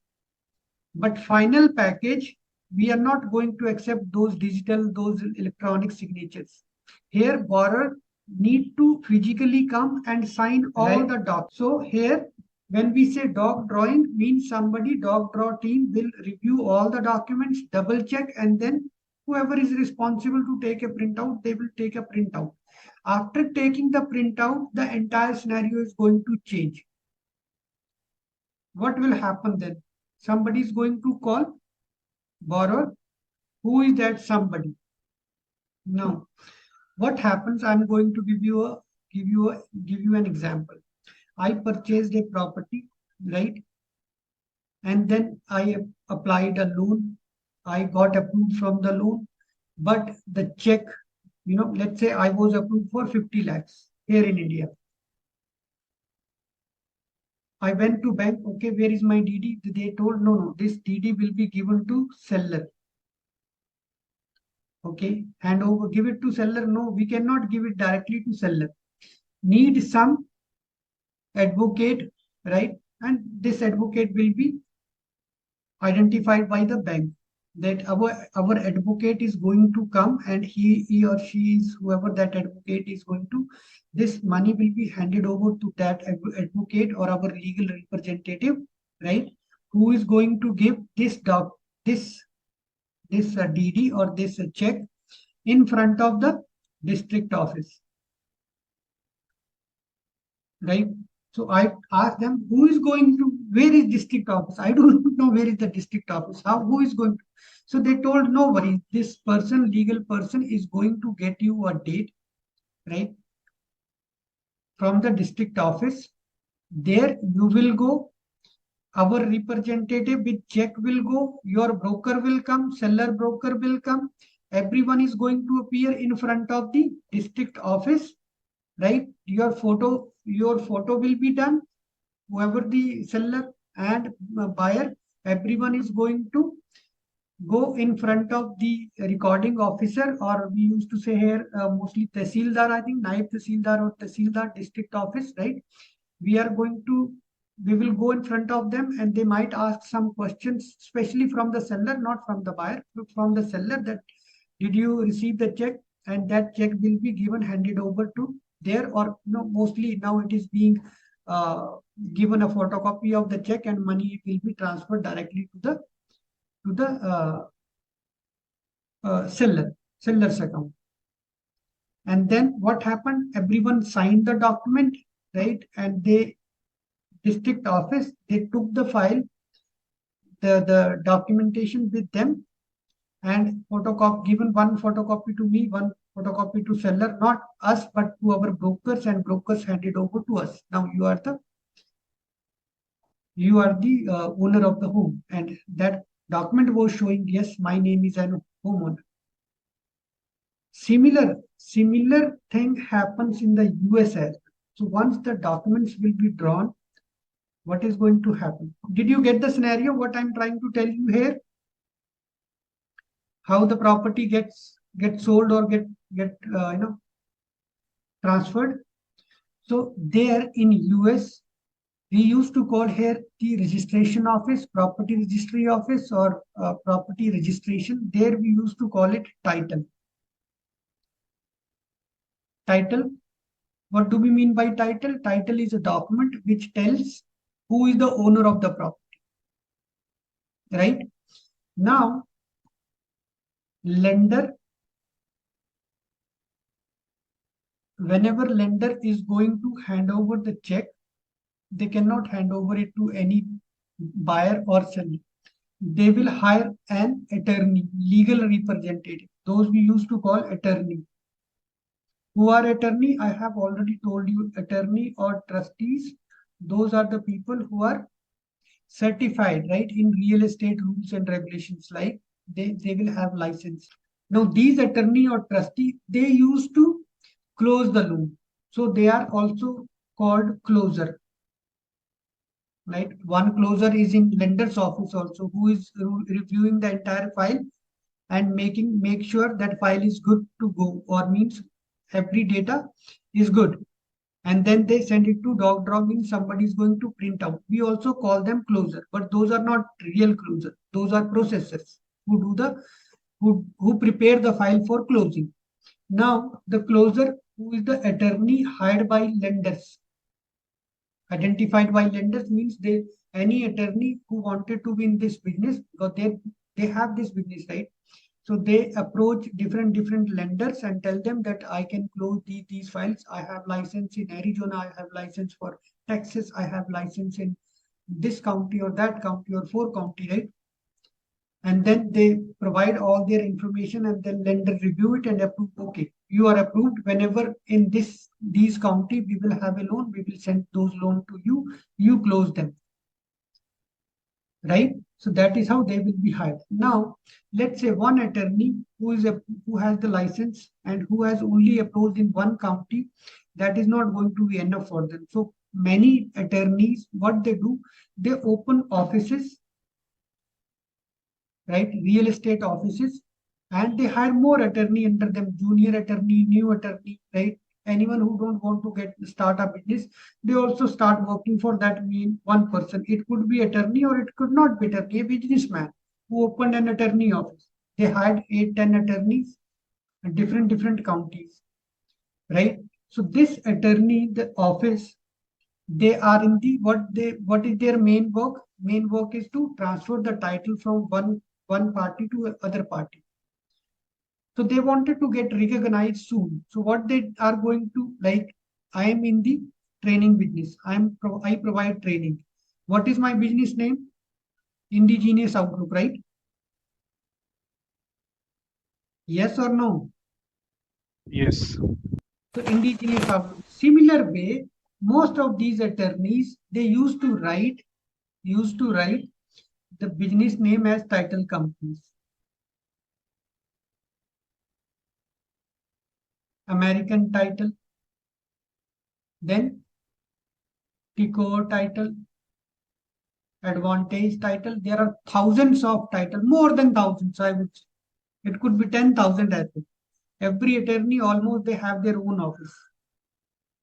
But final package, we are not going to accept those electronic signatures. Here borrower need to physically come and sign all the docs. So here when we say doc drawing, means doc draw team will review all the documents, double check, and then whoever is responsible to take a printout, they will take a printout. After taking the printout, the entire scenario is going to change. What will happen then? Somebody is going to call borrower. Who is that somebody? Now, what happens? I'm going to give you an example. I purchased a property, right? And then I applied a loan. I got approved from the loan, but the check, let's say I was approved for 50 lakhs here in India. I went to bank, okay, where is my DD? They told, no, this DD will be given to seller. Okay, hand over, give it to seller. No, we cannot give it directly to seller. Need some advocate, right? And this advocate will be identified by the bank, that our advocate is going to come, and he or she is, whoever that advocate is going to, this money will be handed over to that advocate or our legal representative, right? Who is going to give this DD or this check in front of the district office, right? So I asked them, who is going to, where is district office? I don't know where is the district office. Who is going to? So they told, no worries, this person, legal person, is going to get you a date, right? From the district office. There you will go. Our representative with check will go. Your broker will come. Seller broker will come. Everyone is going to appear in front of the district office, right? Your photo will be done. Whoever the seller and buyer, everyone is going to go in front of the recording officer, or we used to say here mostly Tehsildar, I think, Naib Tehsildar or Tehsildar district office, right? We will go in front of them, and they might ask some questions, especially from the seller, not from the buyer, but from the seller, that did you receive the check? And that check will be handed over to there, or mostly now it is being given a photocopy of the check, and money will be transferred directly to the seller's account. And then what happened? Everyone signed the document, right? And district office, they took the file, the documentation with them, and given one photocopy to me, one photocopy to seller, not us, but to our brokers, and brokers handed over to us. Now you are the owner of the home, and that document was showing, yes, my name is an homeowner. Similar thing happens in the US as well. So once the documents will be drawn, what is going to happen? Did you get the scenario? What I'm trying to tell you here? How the property gets sold or get transferred. So there in US, we used to call here the registration office, property registry office, or property registration. There we used to call it title. Title. What do we mean by title? Title is a document which tells who is the owner of the property, right? Now, whenever lender is going to hand over the check, they cannot hand over it to any buyer or seller. They will hire an attorney, legal representative. Those we used to call attorney. Who are attorney? I have already told you, attorney or trustees. Those are the people who are certified, right, in real estate rules and regulations, like they will have license. Now these attorney or trustee, they used to close the loan, so they are also called closer, right? One closer is in lender's office also, who is reviewing the entire file and make sure that file is good to go, or means every data is good, and then they send it to doc draw, means somebody is going to print out. We also call them closer, but those are not real closer. Those are processors who do the who prepare the file for closing. Now the closer, who is the attorney hired by lenders. Identified by lenders means they, any attorney who wanted to be in this business, because they have this business, right? So they approach different lenders and tell them that I can close these files. I have license in Arizona, I have license for Texas, I have license in this county or that county or 4 county, right? And then they provide all their information, and then lender review it and approve. Okay, you are approved. Whenever in these county we will have a loan, we will send those loan to you. You close them, right? So that is how they will be hired. Now, let's say one attorney who has the license and who has only approached in one county, that is not going to be enough for them. So many attorneys, what they do, they open offices, right? Real estate offices, and they hire more attorney under them, junior attorney, new attorney, right? Anyone who don't want to start a business, they also start working for that mean one person. It could be attorney or it could not be attorney, a businessman who opened an attorney office. They hired 8-10 attorneys in different counties, right? So this attorney, the office, they are in the what is their main work? Main work is to transfer the title from one party to other party. So they wanted to get recognized soon. So what they are going to, like, I am in the training business. I provide training. What is my business name? Indigenous Outlook, right? Yes or no? Yes. So Indigenous Outlook. Similar way, most of these attorneys, they used to write the business name as title companies. American title, then Tico title, Advantage title. There are thousands of title, more than thousands, I would say. It could be 10,000 as well. Every attorney, almost they have their own office,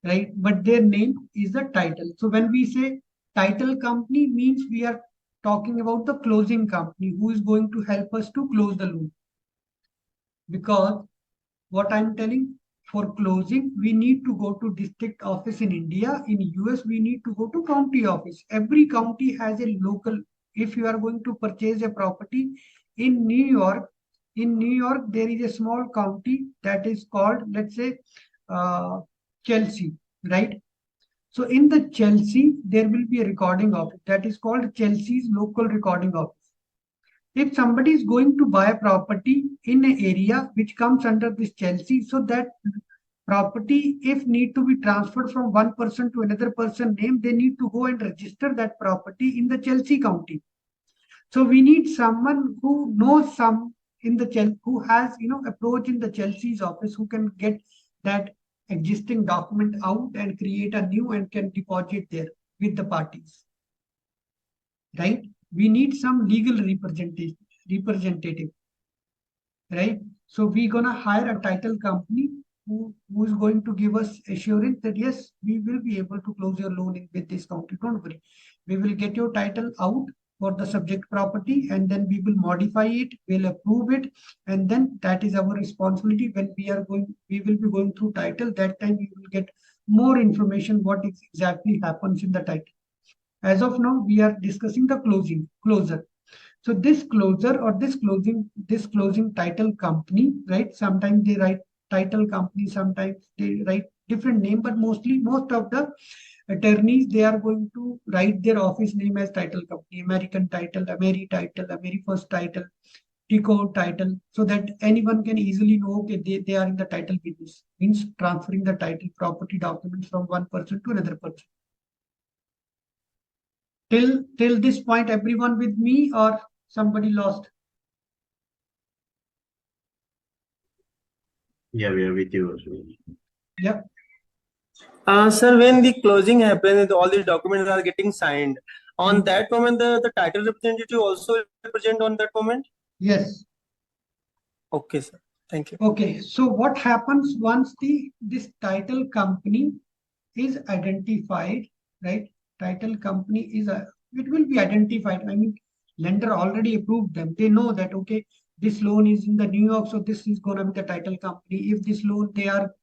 right? But their name is the title. So when we say title company, means we are talking about the closing company who is going to help us to close the loan. Because what I'm telling, for closing, we need to go to district office in India. In US, we need to go to county office. Every county has a local. If you are going to purchase a property in New York, there is a small county that is called, let's say, Chelsea, right? So in the Chelsea, there will be a recording office that is called Chelsea's local recording office. If somebody is going to buy a property in an area which comes under this Chelsea, so that property, if need to be transferred from one person to another person name, they need to go and register that property in the Chelsea county. So we need someone who knows some in the Chelsea, who has, approach in the Chelsea's office, who can get that existing document out and create a new and can deposit there with the parties, right? We need some legal representative, right? So we're gonna hire a title company who is going to give us assurance that yes, we will be able to close your loan with this county. Don't worry, we will get your title out for the subject property, and then we will modify it, we'll approve it, and then that is our responsibility. When we will be going through title, that time we will get more information what exactly happens in the title. As of now, we are discussing the closer. So this closer or this closing title company, right? Sometimes they write title company, sometimes they write different name, but most of the attorneys, they are going to write their office name as title company: American title, Ameri title, Ameri first title, T-code, title, so that anyone can easily know, okay, they are in the title business, means transferring the title property documents from one person to another person. Till this point, everyone with me or somebody lost? Yeah, we are with you. Yeah. Sir, when the closing happens, all these documents are getting signed. On that moment, the title representative also present on that moment? Yes. Okay, sir. Thank you. Okay. So what happens once this title company is identified, right? Title company is it will be identified. I mean, lender already approved them. They know that, okay, this loan is in the New York, so this is going to be the title company. If this loan they are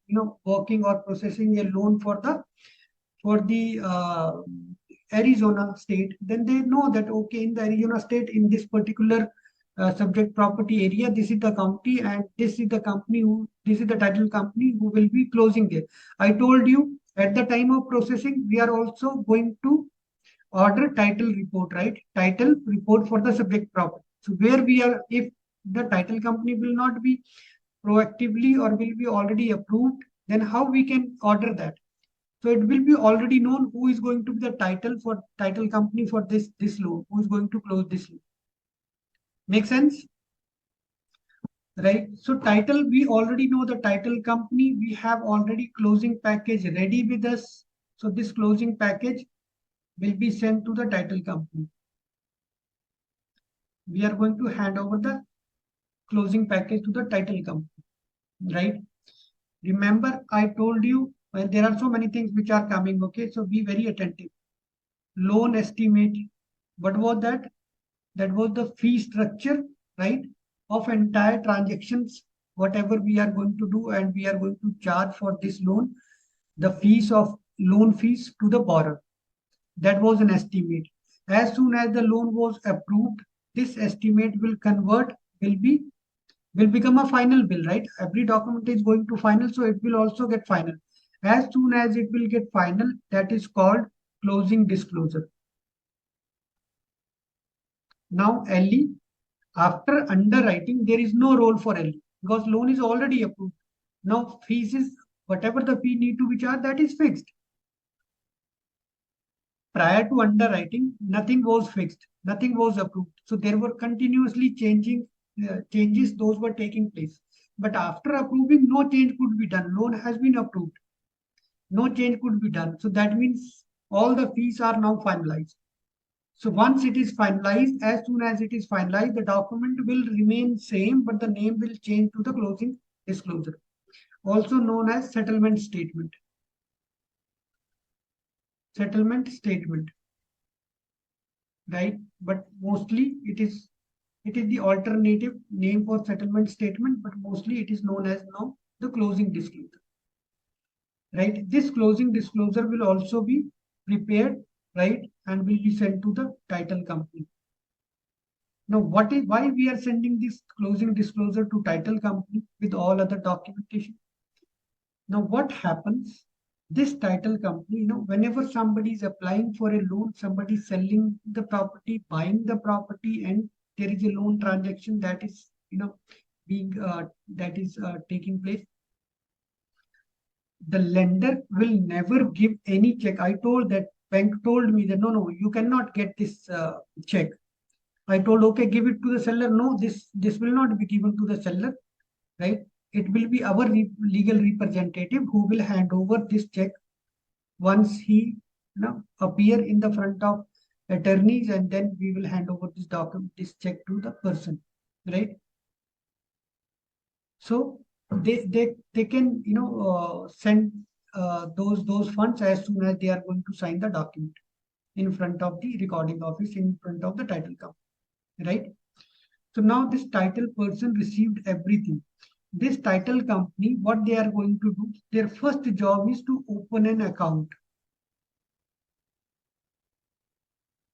working or processing a loan for the Arizona state, then they know that, okay, in the Arizona state, in this particular subject property area, this is the county and this is the company this is the title company who will be closing there. I told you at the time of processing, we are also going to order title report, right? Title report for the subject property. So where we are, if the title company will not be proactively or will be already approved, then how we can order that? So it will be already known who is going to be the title company for this loan, who is going to close this loan. Make sense? Right. So title, we already know the title company. We have already closing package ready with us. So this closing package will be sent to the title company. We are going to hand over the closing package to the title company, right? Remember, I told you, well, there are so many things which are coming. Okay, so be very attentive. Loan estimate. What was that? That was the fee structure, right, of entire transactions, whatever we are going to do, and we are going to charge for this loan, the fees of loan fees to the borrower. That was an estimate. As soon as the loan was approved, this estimate will become a final bill, right? Every document is going to final, so it will also get final. As soon as it will get final, that is called closing disclosure. Now, LE, after underwriting, there is no role for LE because loan is already approved. Now, fees is whatever the fee need to be charged, that is fixed. Prior to underwriting, nothing was fixed, nothing was approved. So there were continuously changes, those were taking place. But after approving, no change could be done. Loan has been approved. No change could be done. So that means all the fees are now finalized. So once it is finalized, as soon as it is finalized, the document will remain same, but the name will change to the closing disclosure, also known as settlement statement. Settlement statement, right? But mostly it is the alternative name for settlement statement, but mostly it is known as now the closing disclosure, right? This closing disclosure will also be prepared, right, and will be sent to the title company. Now, why we are sending this closing disclosure to title company with all other documentation? Now, what happens? This title company, whenever somebody is applying for a loan, somebody is selling the property, buying the property, and there is a loan transaction that is, taking place. The lender will never give any check. I told that bank told me that no, you cannot get this check. I told, okay, give it to the seller. No, this will not be given to the seller, right? It will be our legal representative who will hand over this check once he appear in the front of attorneys, and then we will hand over this check to the person, right? So they can send those funds as soon as they are going to sign the document in front of the recording office, in front of the title company. Right? So now this title person received everything. This title company, what they are going to do, their first job is to open an account.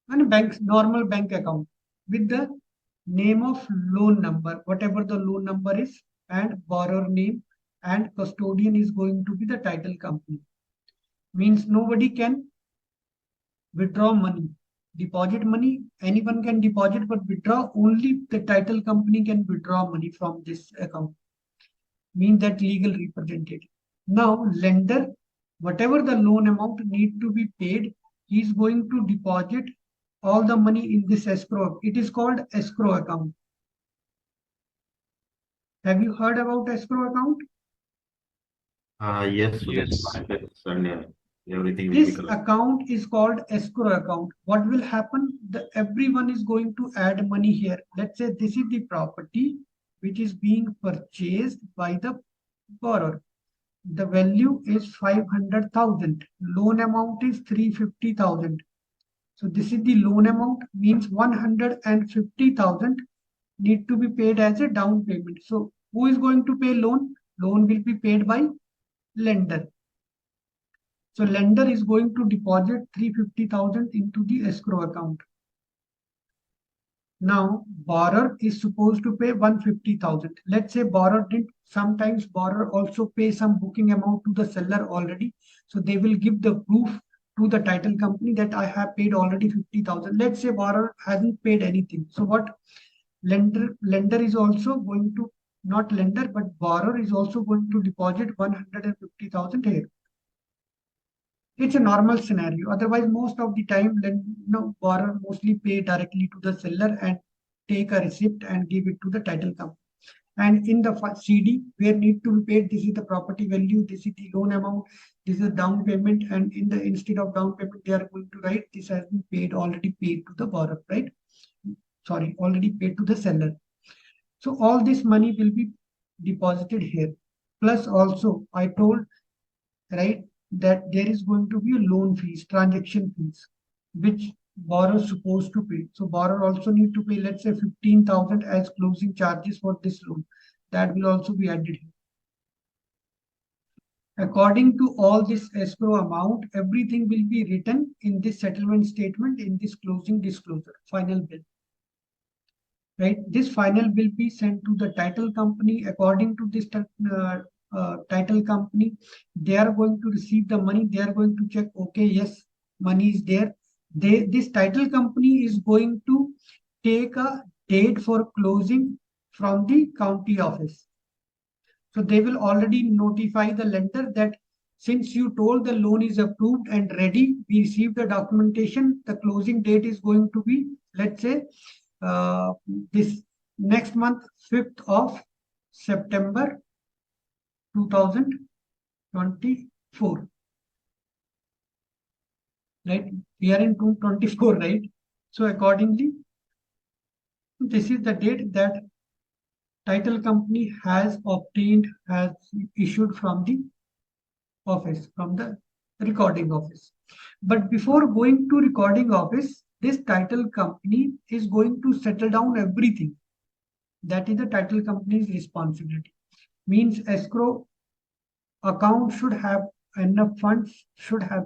And normal bank account with the name of loan number, whatever the loan number is, and borrower name, and custodian is going to be the title company. Means nobody can withdraw money. deposit money, anyone can deposit, but withdraw only the title company can withdraw money from this account. Means that legal representative. Now lender, whatever the loan amount need to be paid, he is going to deposit all the money in this escrow. It is called escrow account. Have you heard about escrow account? Yes, so Yes. that's and everything will be This correct. account is called escrow account. What will happen? Everyone is going to add money here. Let's say this is the property which is being purchased by the borrower. The value is 500,000. Loan amount is 350,000. So this is the loan amount, means 150,000 need to be paid as a down payment. So who is going to pay loan? Loan will be paid by lender. So lender is going to deposit 350,000 into the escrow account. Now borrower is supposed to pay 150,000. Let's say borrower did. Sometimes borrower also pay some booking amount to the seller already. So they will give the proof to the title company that I have paid already 50,000. Let's say borrower hasn't paid anything. So what lender is also going to, not lender, but borrower is also going to deposit 150,000 here. It's a normal scenario. Otherwise, most of the time, borrower mostly pay directly to the seller and take a receipt and give it to the title company. And in the CD, where need to be paid, this is the property value, this is the loan amount, this is down payment, and instead of down payment, they are going to write this has been paid, already paid to the borrower, right? Sorry, already paid to the seller. So all this money will be deposited here. Plus also, I told, right, that there is going to be a loan fees, transaction fees, which borrower is supposed to pay. So borrower also need to pay, let's say 15,000 as closing charges for this loan. That will also be added here. According to all this escrow amount, everything will be written in this settlement statement, in this closing disclosure, final bill. Right? This final will be sent to the title company. According to this title company, they are going to receive the money. They are going to check, okay, yes, money is there. This title company is going to take a date for closing from the county office. So they will already notify the lender that since you told the loan is approved and ready, we received the documentation, the closing date is going to be, let's say, this next month, 5th of September 2024. Right? We are in 2024, right? So accordingly, this is the date that title company has obtained, has issued from the office, from the recording office. But before going to recording office, this title company is going to settle down everything. That is the title company's responsibility. Means escrow account should have enough funds, should have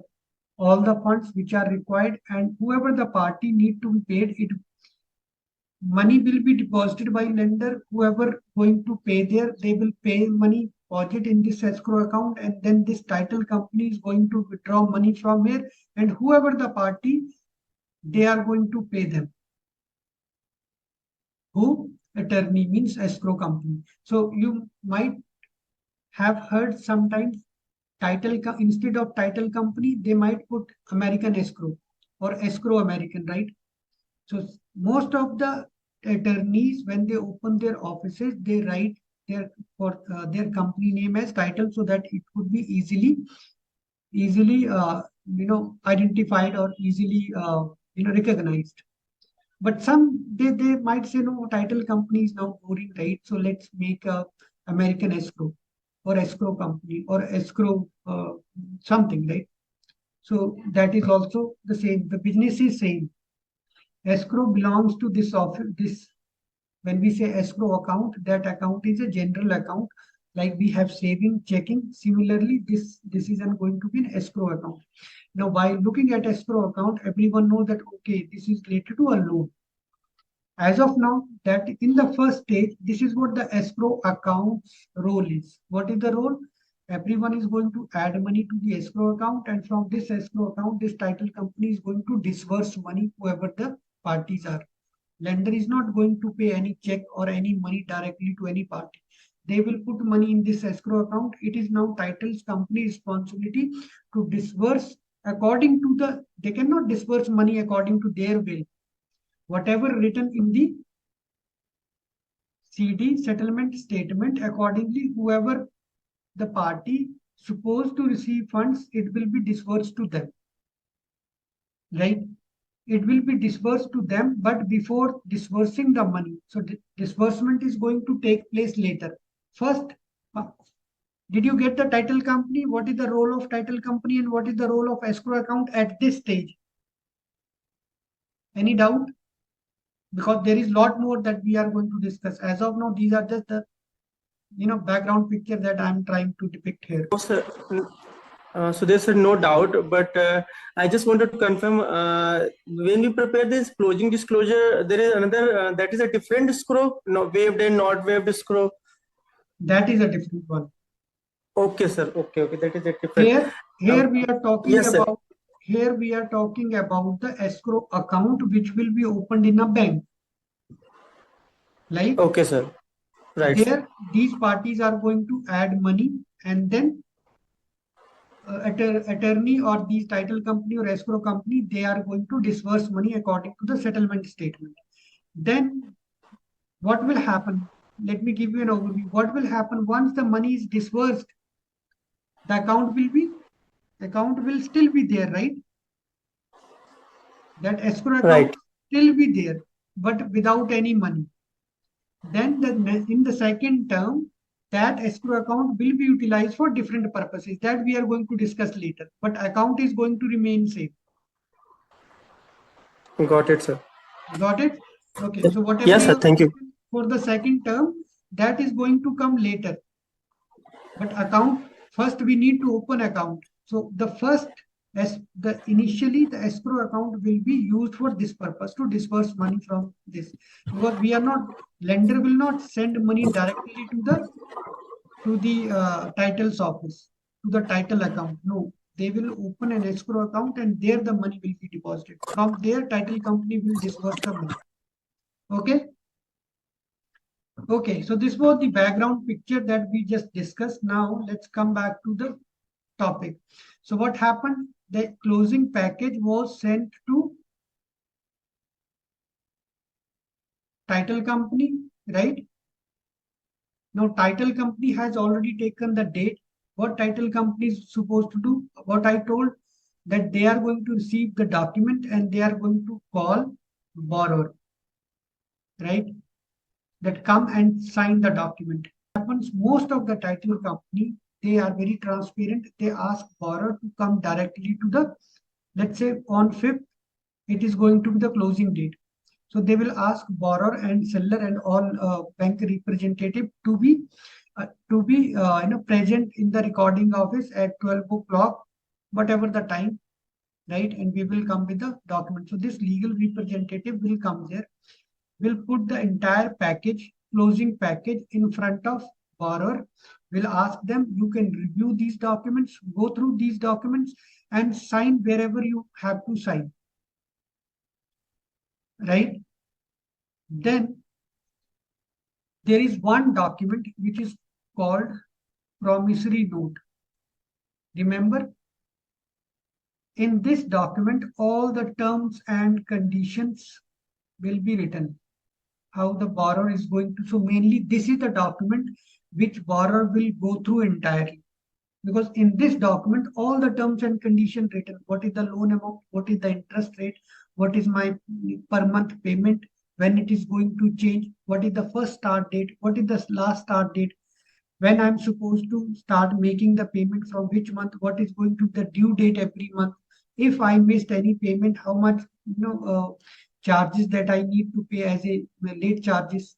all the funds which are required, and whoever the party need to be paid, it money will be deposited by lender. Whoever going to pay there, they will pay money, deposit in this escrow account, and then this title company is going to withdraw money from here, and whoever the party, they are going to pay them. Who? Attorney, means escrow company. So you might have heard sometimes instead of title company, they might put American escrow or escrow American, right? So most of the attorneys, when they open their offices, they write their company name as title, so that it could be easily identified or easily recognized. But some they might say, no, title company is now boring, right? So let's make a American escrow or escrow company or escrow something, right? So that is also the same. The business is same. Escrow belongs to this office. When we say escrow account, that account is a general account, like we have saving, checking. Similarly, this is going to be an escrow account. Now, by looking at escrow account, everyone knows that, okay, this is related to a loan. As of now, that in the first stage, this is what the escrow account's role is. What is the role? Everyone is going to add money to the escrow account, and from this escrow account, this title company is going to disburse money whoever the parties are. Lender is not going to pay any check or any money directly to any party. They will put money in this escrow account. It is now title's company responsibility to disburse according to the, they cannot disburse money according to their will. Whatever written in the CD settlement statement, accordingly, whoever the party supposed to receive funds, it will be disbursed to them, right? It will be disbursed to them, but before disbursing the money, so disbursement is going to take place later. First, did you get the title company? What is the role of title company and what is the role of escrow account at this stage? Any doubt? Because there is a lot more that we are going to discuss. As of now, these are just the background picture that I'm trying to depict here. No, sir. So there's no doubt, but I just wanted to confirm, when we prepare this closing disclosure, there is another, that is a different escrow, waived and not waived escrow. That is a different one. Okay, sir. Okay, that is a different. Here we are talking yes, about, sir. here we are talking about the escrow account which will be opened in a bank. Like, okay, sir. Right. There, these parties are going to add money, and then attorney or the title company or escrow company, they are going to disburse money according to the settlement statement. Then what will happen? Let me give you an overview. What will happen once the money is disbursed? The account will still be there, right? That escrow account Right. still be there, but without any money. Then in the second term, that escrow account will be utilized for different purposes that we are going to discuss later, but account is going to remain same. Got it, sir. Got it? Okay. So whatever yes, sir. Thank you. For the second term, that is going to come later. But account, first we need to open account. So the first, initially the escrow account will be used for this purpose, to disburse money from this, because we are not, lender will not send money directly to the title's office, to the title account. No, they will open an escrow account and there the money will be deposited. From there, title company will disburse the money. Okay. Okay, so this was the background picture that we just discussed. Now let's come back to the topic. So what happened? The closing package was sent to title company, right? Now title company has already taken the date. What title company is supposed to do? What I told, that they are going to receive the document and they are going to call borrower, right? That come and sign the document. Happens, most of the title company, they are very transparent. They ask borrower to come directly to the, let's say on 5th, it is going to be the closing date. So they will ask borrower and seller and all bank representative to be present in the recording office at 12 o'clock, whatever the time, right? And we will come with the document. So this legal representative will come there, will put the entire package, closing package, in front of borrower, will ask them, you can review these documents, go through these documents and sign wherever you have to sign, right? Then there is one document which is called promissory note. Remember, in this document, all the terms and conditions will be written. How the borrower is going to, so mainly this is the document which borrower will go through entirely, because in this document all the terms and conditions written, what is the loan amount, what is the interest rate, what is my per month payment, when it is going to change, what is the first start date, what is the last start date, when I'm supposed to start making the payment, from which month, what is going to be the due date every month, if I missed any payment, how much charges that I need to pay as a late charges.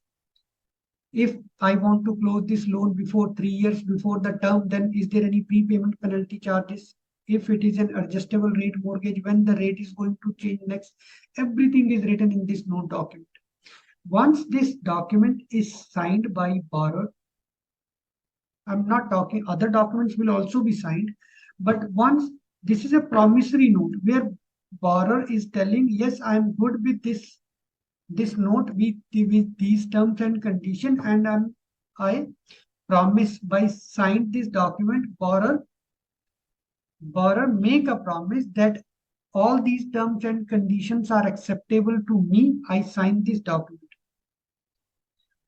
If I want to close this loan before 3 years before the term, then is there any prepayment penalty charges? If it is an adjustable rate mortgage, when the rate is going to change next, everything is written in this note document. Once this document is signed by borrower, I'm not talking, other documents will also be signed, but once this is a promissory note where borrower is telling, yes, I'm good with this note with these terms and condition, and I promise by signed this document, borrower make a promise that all these terms and conditions are acceptable to me. I sign this document.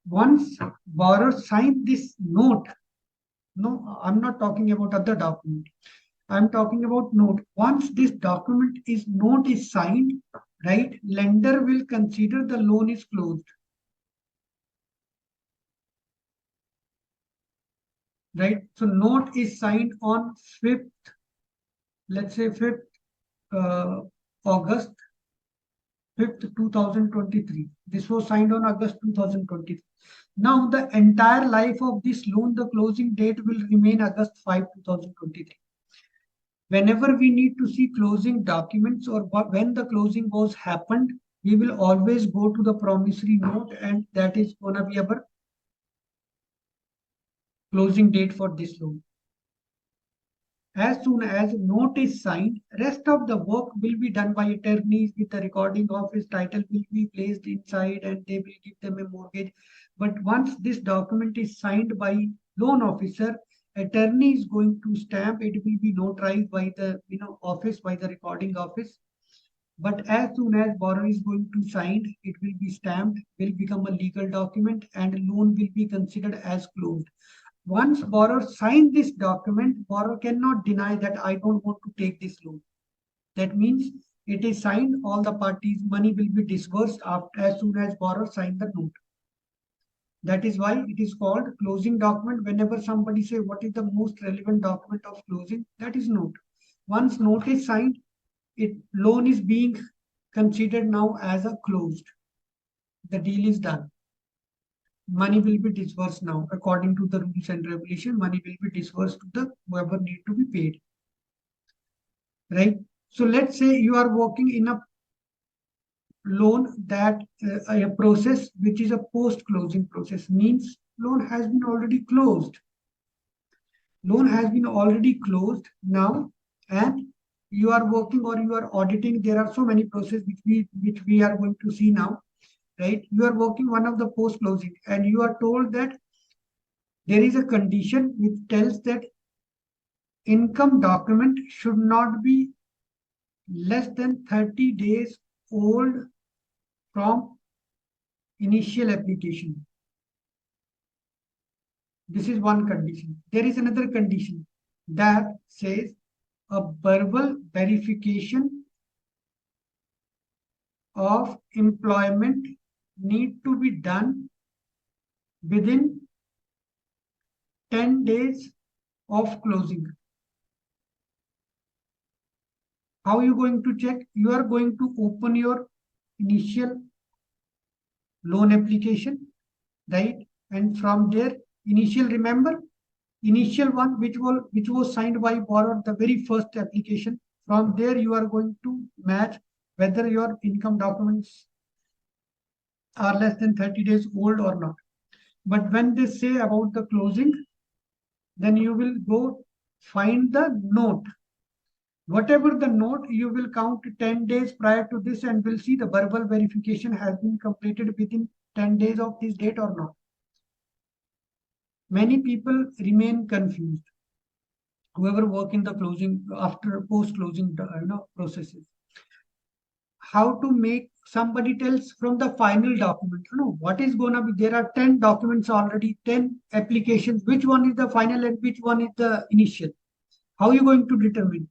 Once borrower signed this note, no, I'm not talking about other document. I'm talking about note. Once this note is signed, right, lender will consider the loan is closed. Right, so note is signed on 5th, let's say 5th August 5th, 2023. This was signed on August 2023. Now the entire life of this loan, the closing date will remain August 5, 2023. Whenever we need to see closing documents or when the closing was happened, we will always go to the promissory note, and that is going to be our closing date for this loan. As soon as note is signed, rest of the work will be done by attorneys with the recording office. Title will be placed inside and they will give them a mortgage. But once this document is signed by loan officer, attorney is going to stamp. It will be notarized by the office, by the recording office. But as soon as borrower is going to sign, it will be stamped, will become a legal document, and loan will be considered as closed. Once borrower signs this document, borrower cannot deny that I don't want to take this loan. That means it is signed, all the parties, money will be disbursed as soon as borrower signed the note. That is why it is called closing document. Whenever somebody say what is the most relevant document of closing, that is note. Once note is signed, loan is being considered now as a closed. The deal is done. Money will be disbursed now according to the rules and regulation. Money will be disbursed to the whoever need to be paid, right? So let's say you are working in a loan that a process which is a post-closing process, means loan has been already closed. Loan has been already closed now, and you are working or you are auditing. There are so many processes which we are going to see now. Right, you are working one of the post closing, and you are told that there is a condition which tells that income document should not be less than 30 days old from initial application. This is one condition. There is another condition that says a verbal verification of employment need to be done within 10 days of closing. How are you going to check? You are going to open your initial loan application, right? And from there, remember, initial one which was signed by borrower, the very first application. From there, you are going to match whether your income documents are less than 30 days old or not. But when they say about the closing, then you will go find the note. Whatever the note, you will count 10 days prior to this and will see the verbal verification has been completed within 10 days of this date or not. Many people remain confused, whoever work in the closing, after post-closing processes. How to make, somebody tells from the final document, what is going to be, there are 10 documents already, 10 applications, which one is the final and which one is the initial? How are you going to determine?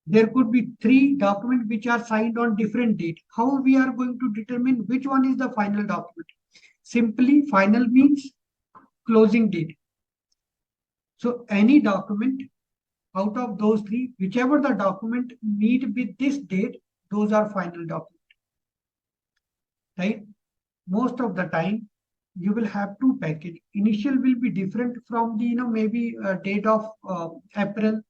There could be 3 documents which are signed on different date. How we are going to determine which one is the final document? Simply, final means closing date. So any document out of those 3, whichever the document meet with this date, those are final documents, right? Most of the time, you will have 2 packages. Initial will be different from the, maybe date of April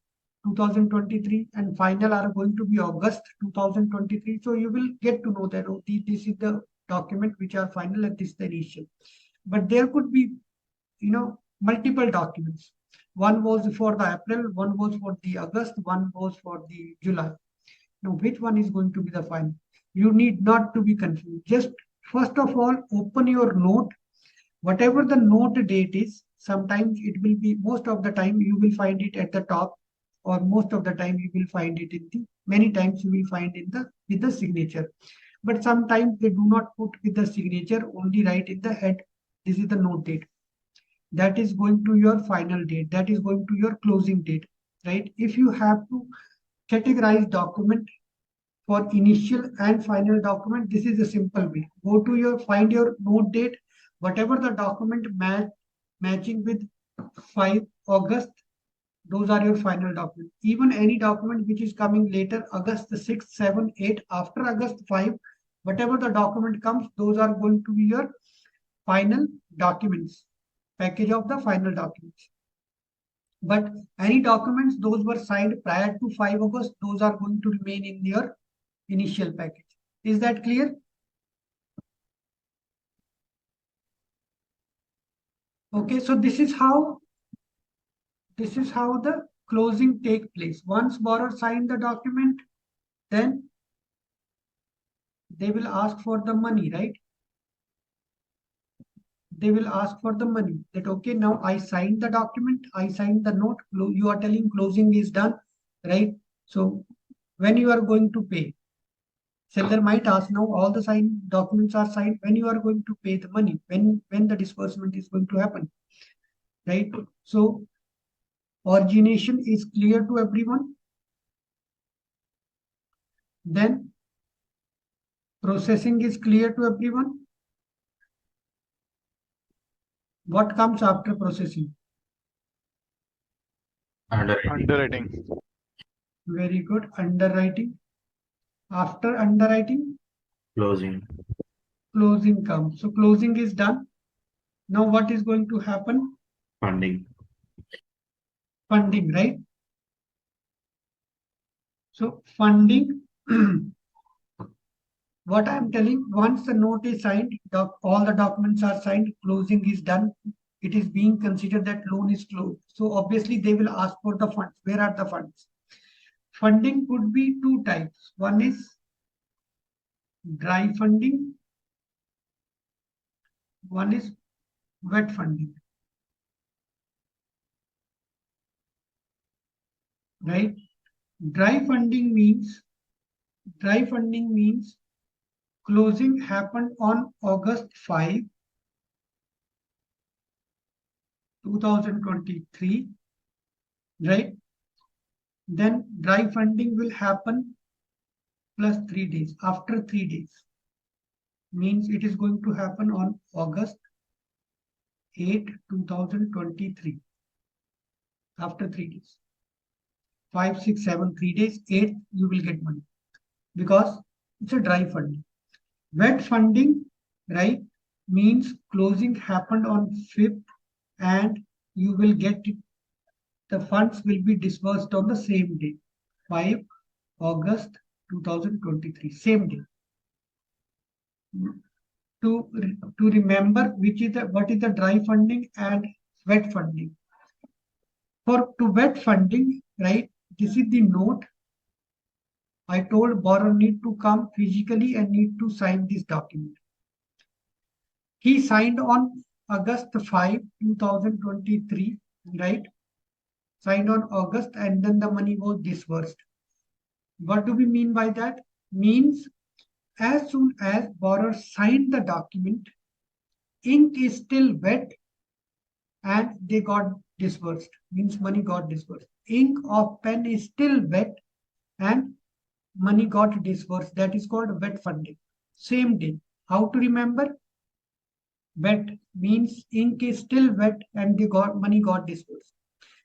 2023, and final are going to be August 2023. So you will get to know that this is the document which are final and this is the initial. But there could be multiple documents. One was for the April, one was for the August, one was for the July. Now, which one is going to be the final? You need not to be confused. Just first of all, open your note. Whatever the note date is, sometimes it will be, most of the time you will find it at the top, or most of the time you will find it in the, many times you will find in the, with the signature. But sometimes they do not put with the signature, only write in the head, this is the note date. That is going to your final date. That is going to your closing date, right? If you have to categorize document for initial and final document, this is a simple way. Go to your, find your note date, whatever the document matching with 5 August, those are your final documents. Even any document which is coming later, August 6, 7, 8, after August 5, whatever the document comes, those are going to be your final documents, package of the final documents. But any documents, those were signed prior to 5 August, those are going to remain in your initial package. Is that clear? Okay, so this is how the closing take place. Once borrower sign the document, then they will ask for the money, right? They will ask for the money. That okay, now I signed the document, I signed the note, you are telling closing is done, right? So when you are going to pay, seller might ask, now all the signed documents are signed, when you are going to pay the money, when the disbursement is going to happen, right? So origination is clear to everyone. Then processing is clear to everyone. What comes after processing? Underwriting. Very good. Underwriting. After underwriting, Closing. closing comes. So closing is done. Now what is going to happen? Funding. Funding, right? So funding, what I am telling, once the note is signed, all the documents are signed, closing is done. It is being considered that loan is closed. So obviously they will ask for the funds. Where are the funds? Funding could be two types. One is dry funding. One is wet funding. Right? Dry funding means closing happened on August 5, 2023, right? Then dry funding will happen plus 3 days. After 3 days, means it is going to happen on August 8, 2023. After 3 days. 5, 6, 7, 3 days, 8, you will get money. Because it's a dry funding. Wet funding, right, means closing happened on 5th and you will get it. The funds will be disbursed on the same day, 5 August 2023, same day. To remember what is the dry funding and wet funding. To wet funding, right, this is the note. I told borrower need to come physically and need to sign this document. He signed on August 5, 2023, right? Signed on August and then the money was disbursed. What do we mean by that? Means as soon as borrower signed the document, ink is still wet and they got disbursed. Means money got disbursed. Ink of pen is still wet and money got disbursed. That is called wet funding. Same day. How to remember? Wet means ink is still wet and money got disbursed.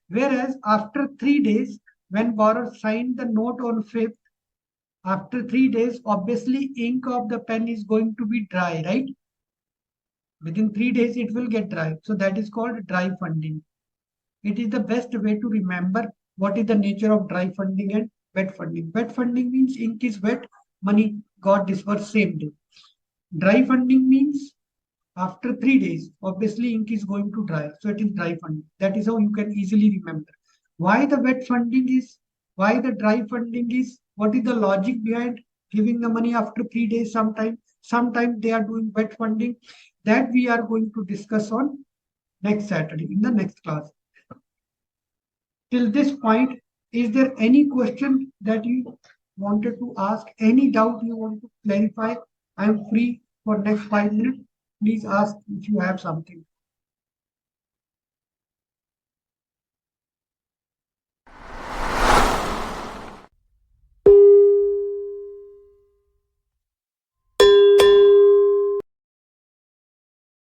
Whereas after 3 days, when borrower signed the note on 5th, after 3 days, obviously ink of the pen is going to be dry, right? Within 3 days, it will get dry. So that is called dry funding. It is the best way to remember what is the nature of dry funding and wet funding. Wet funding means ink is wet, money got disbursed same day. Dry funding means After 3 days, obviously ink is going to dry. So it is dry funding. That is how you can easily remember. Why the wet funding is, why the dry funding is, what is the logic behind giving the money after 3 days sometime. Sometimes they are doing wet funding. That we are going to discuss on next Saturday in the next class. Till this point, is there any question that you wanted to ask? Any doubt you want to clarify? I am free for next 5 minutes. Please ask if you have something.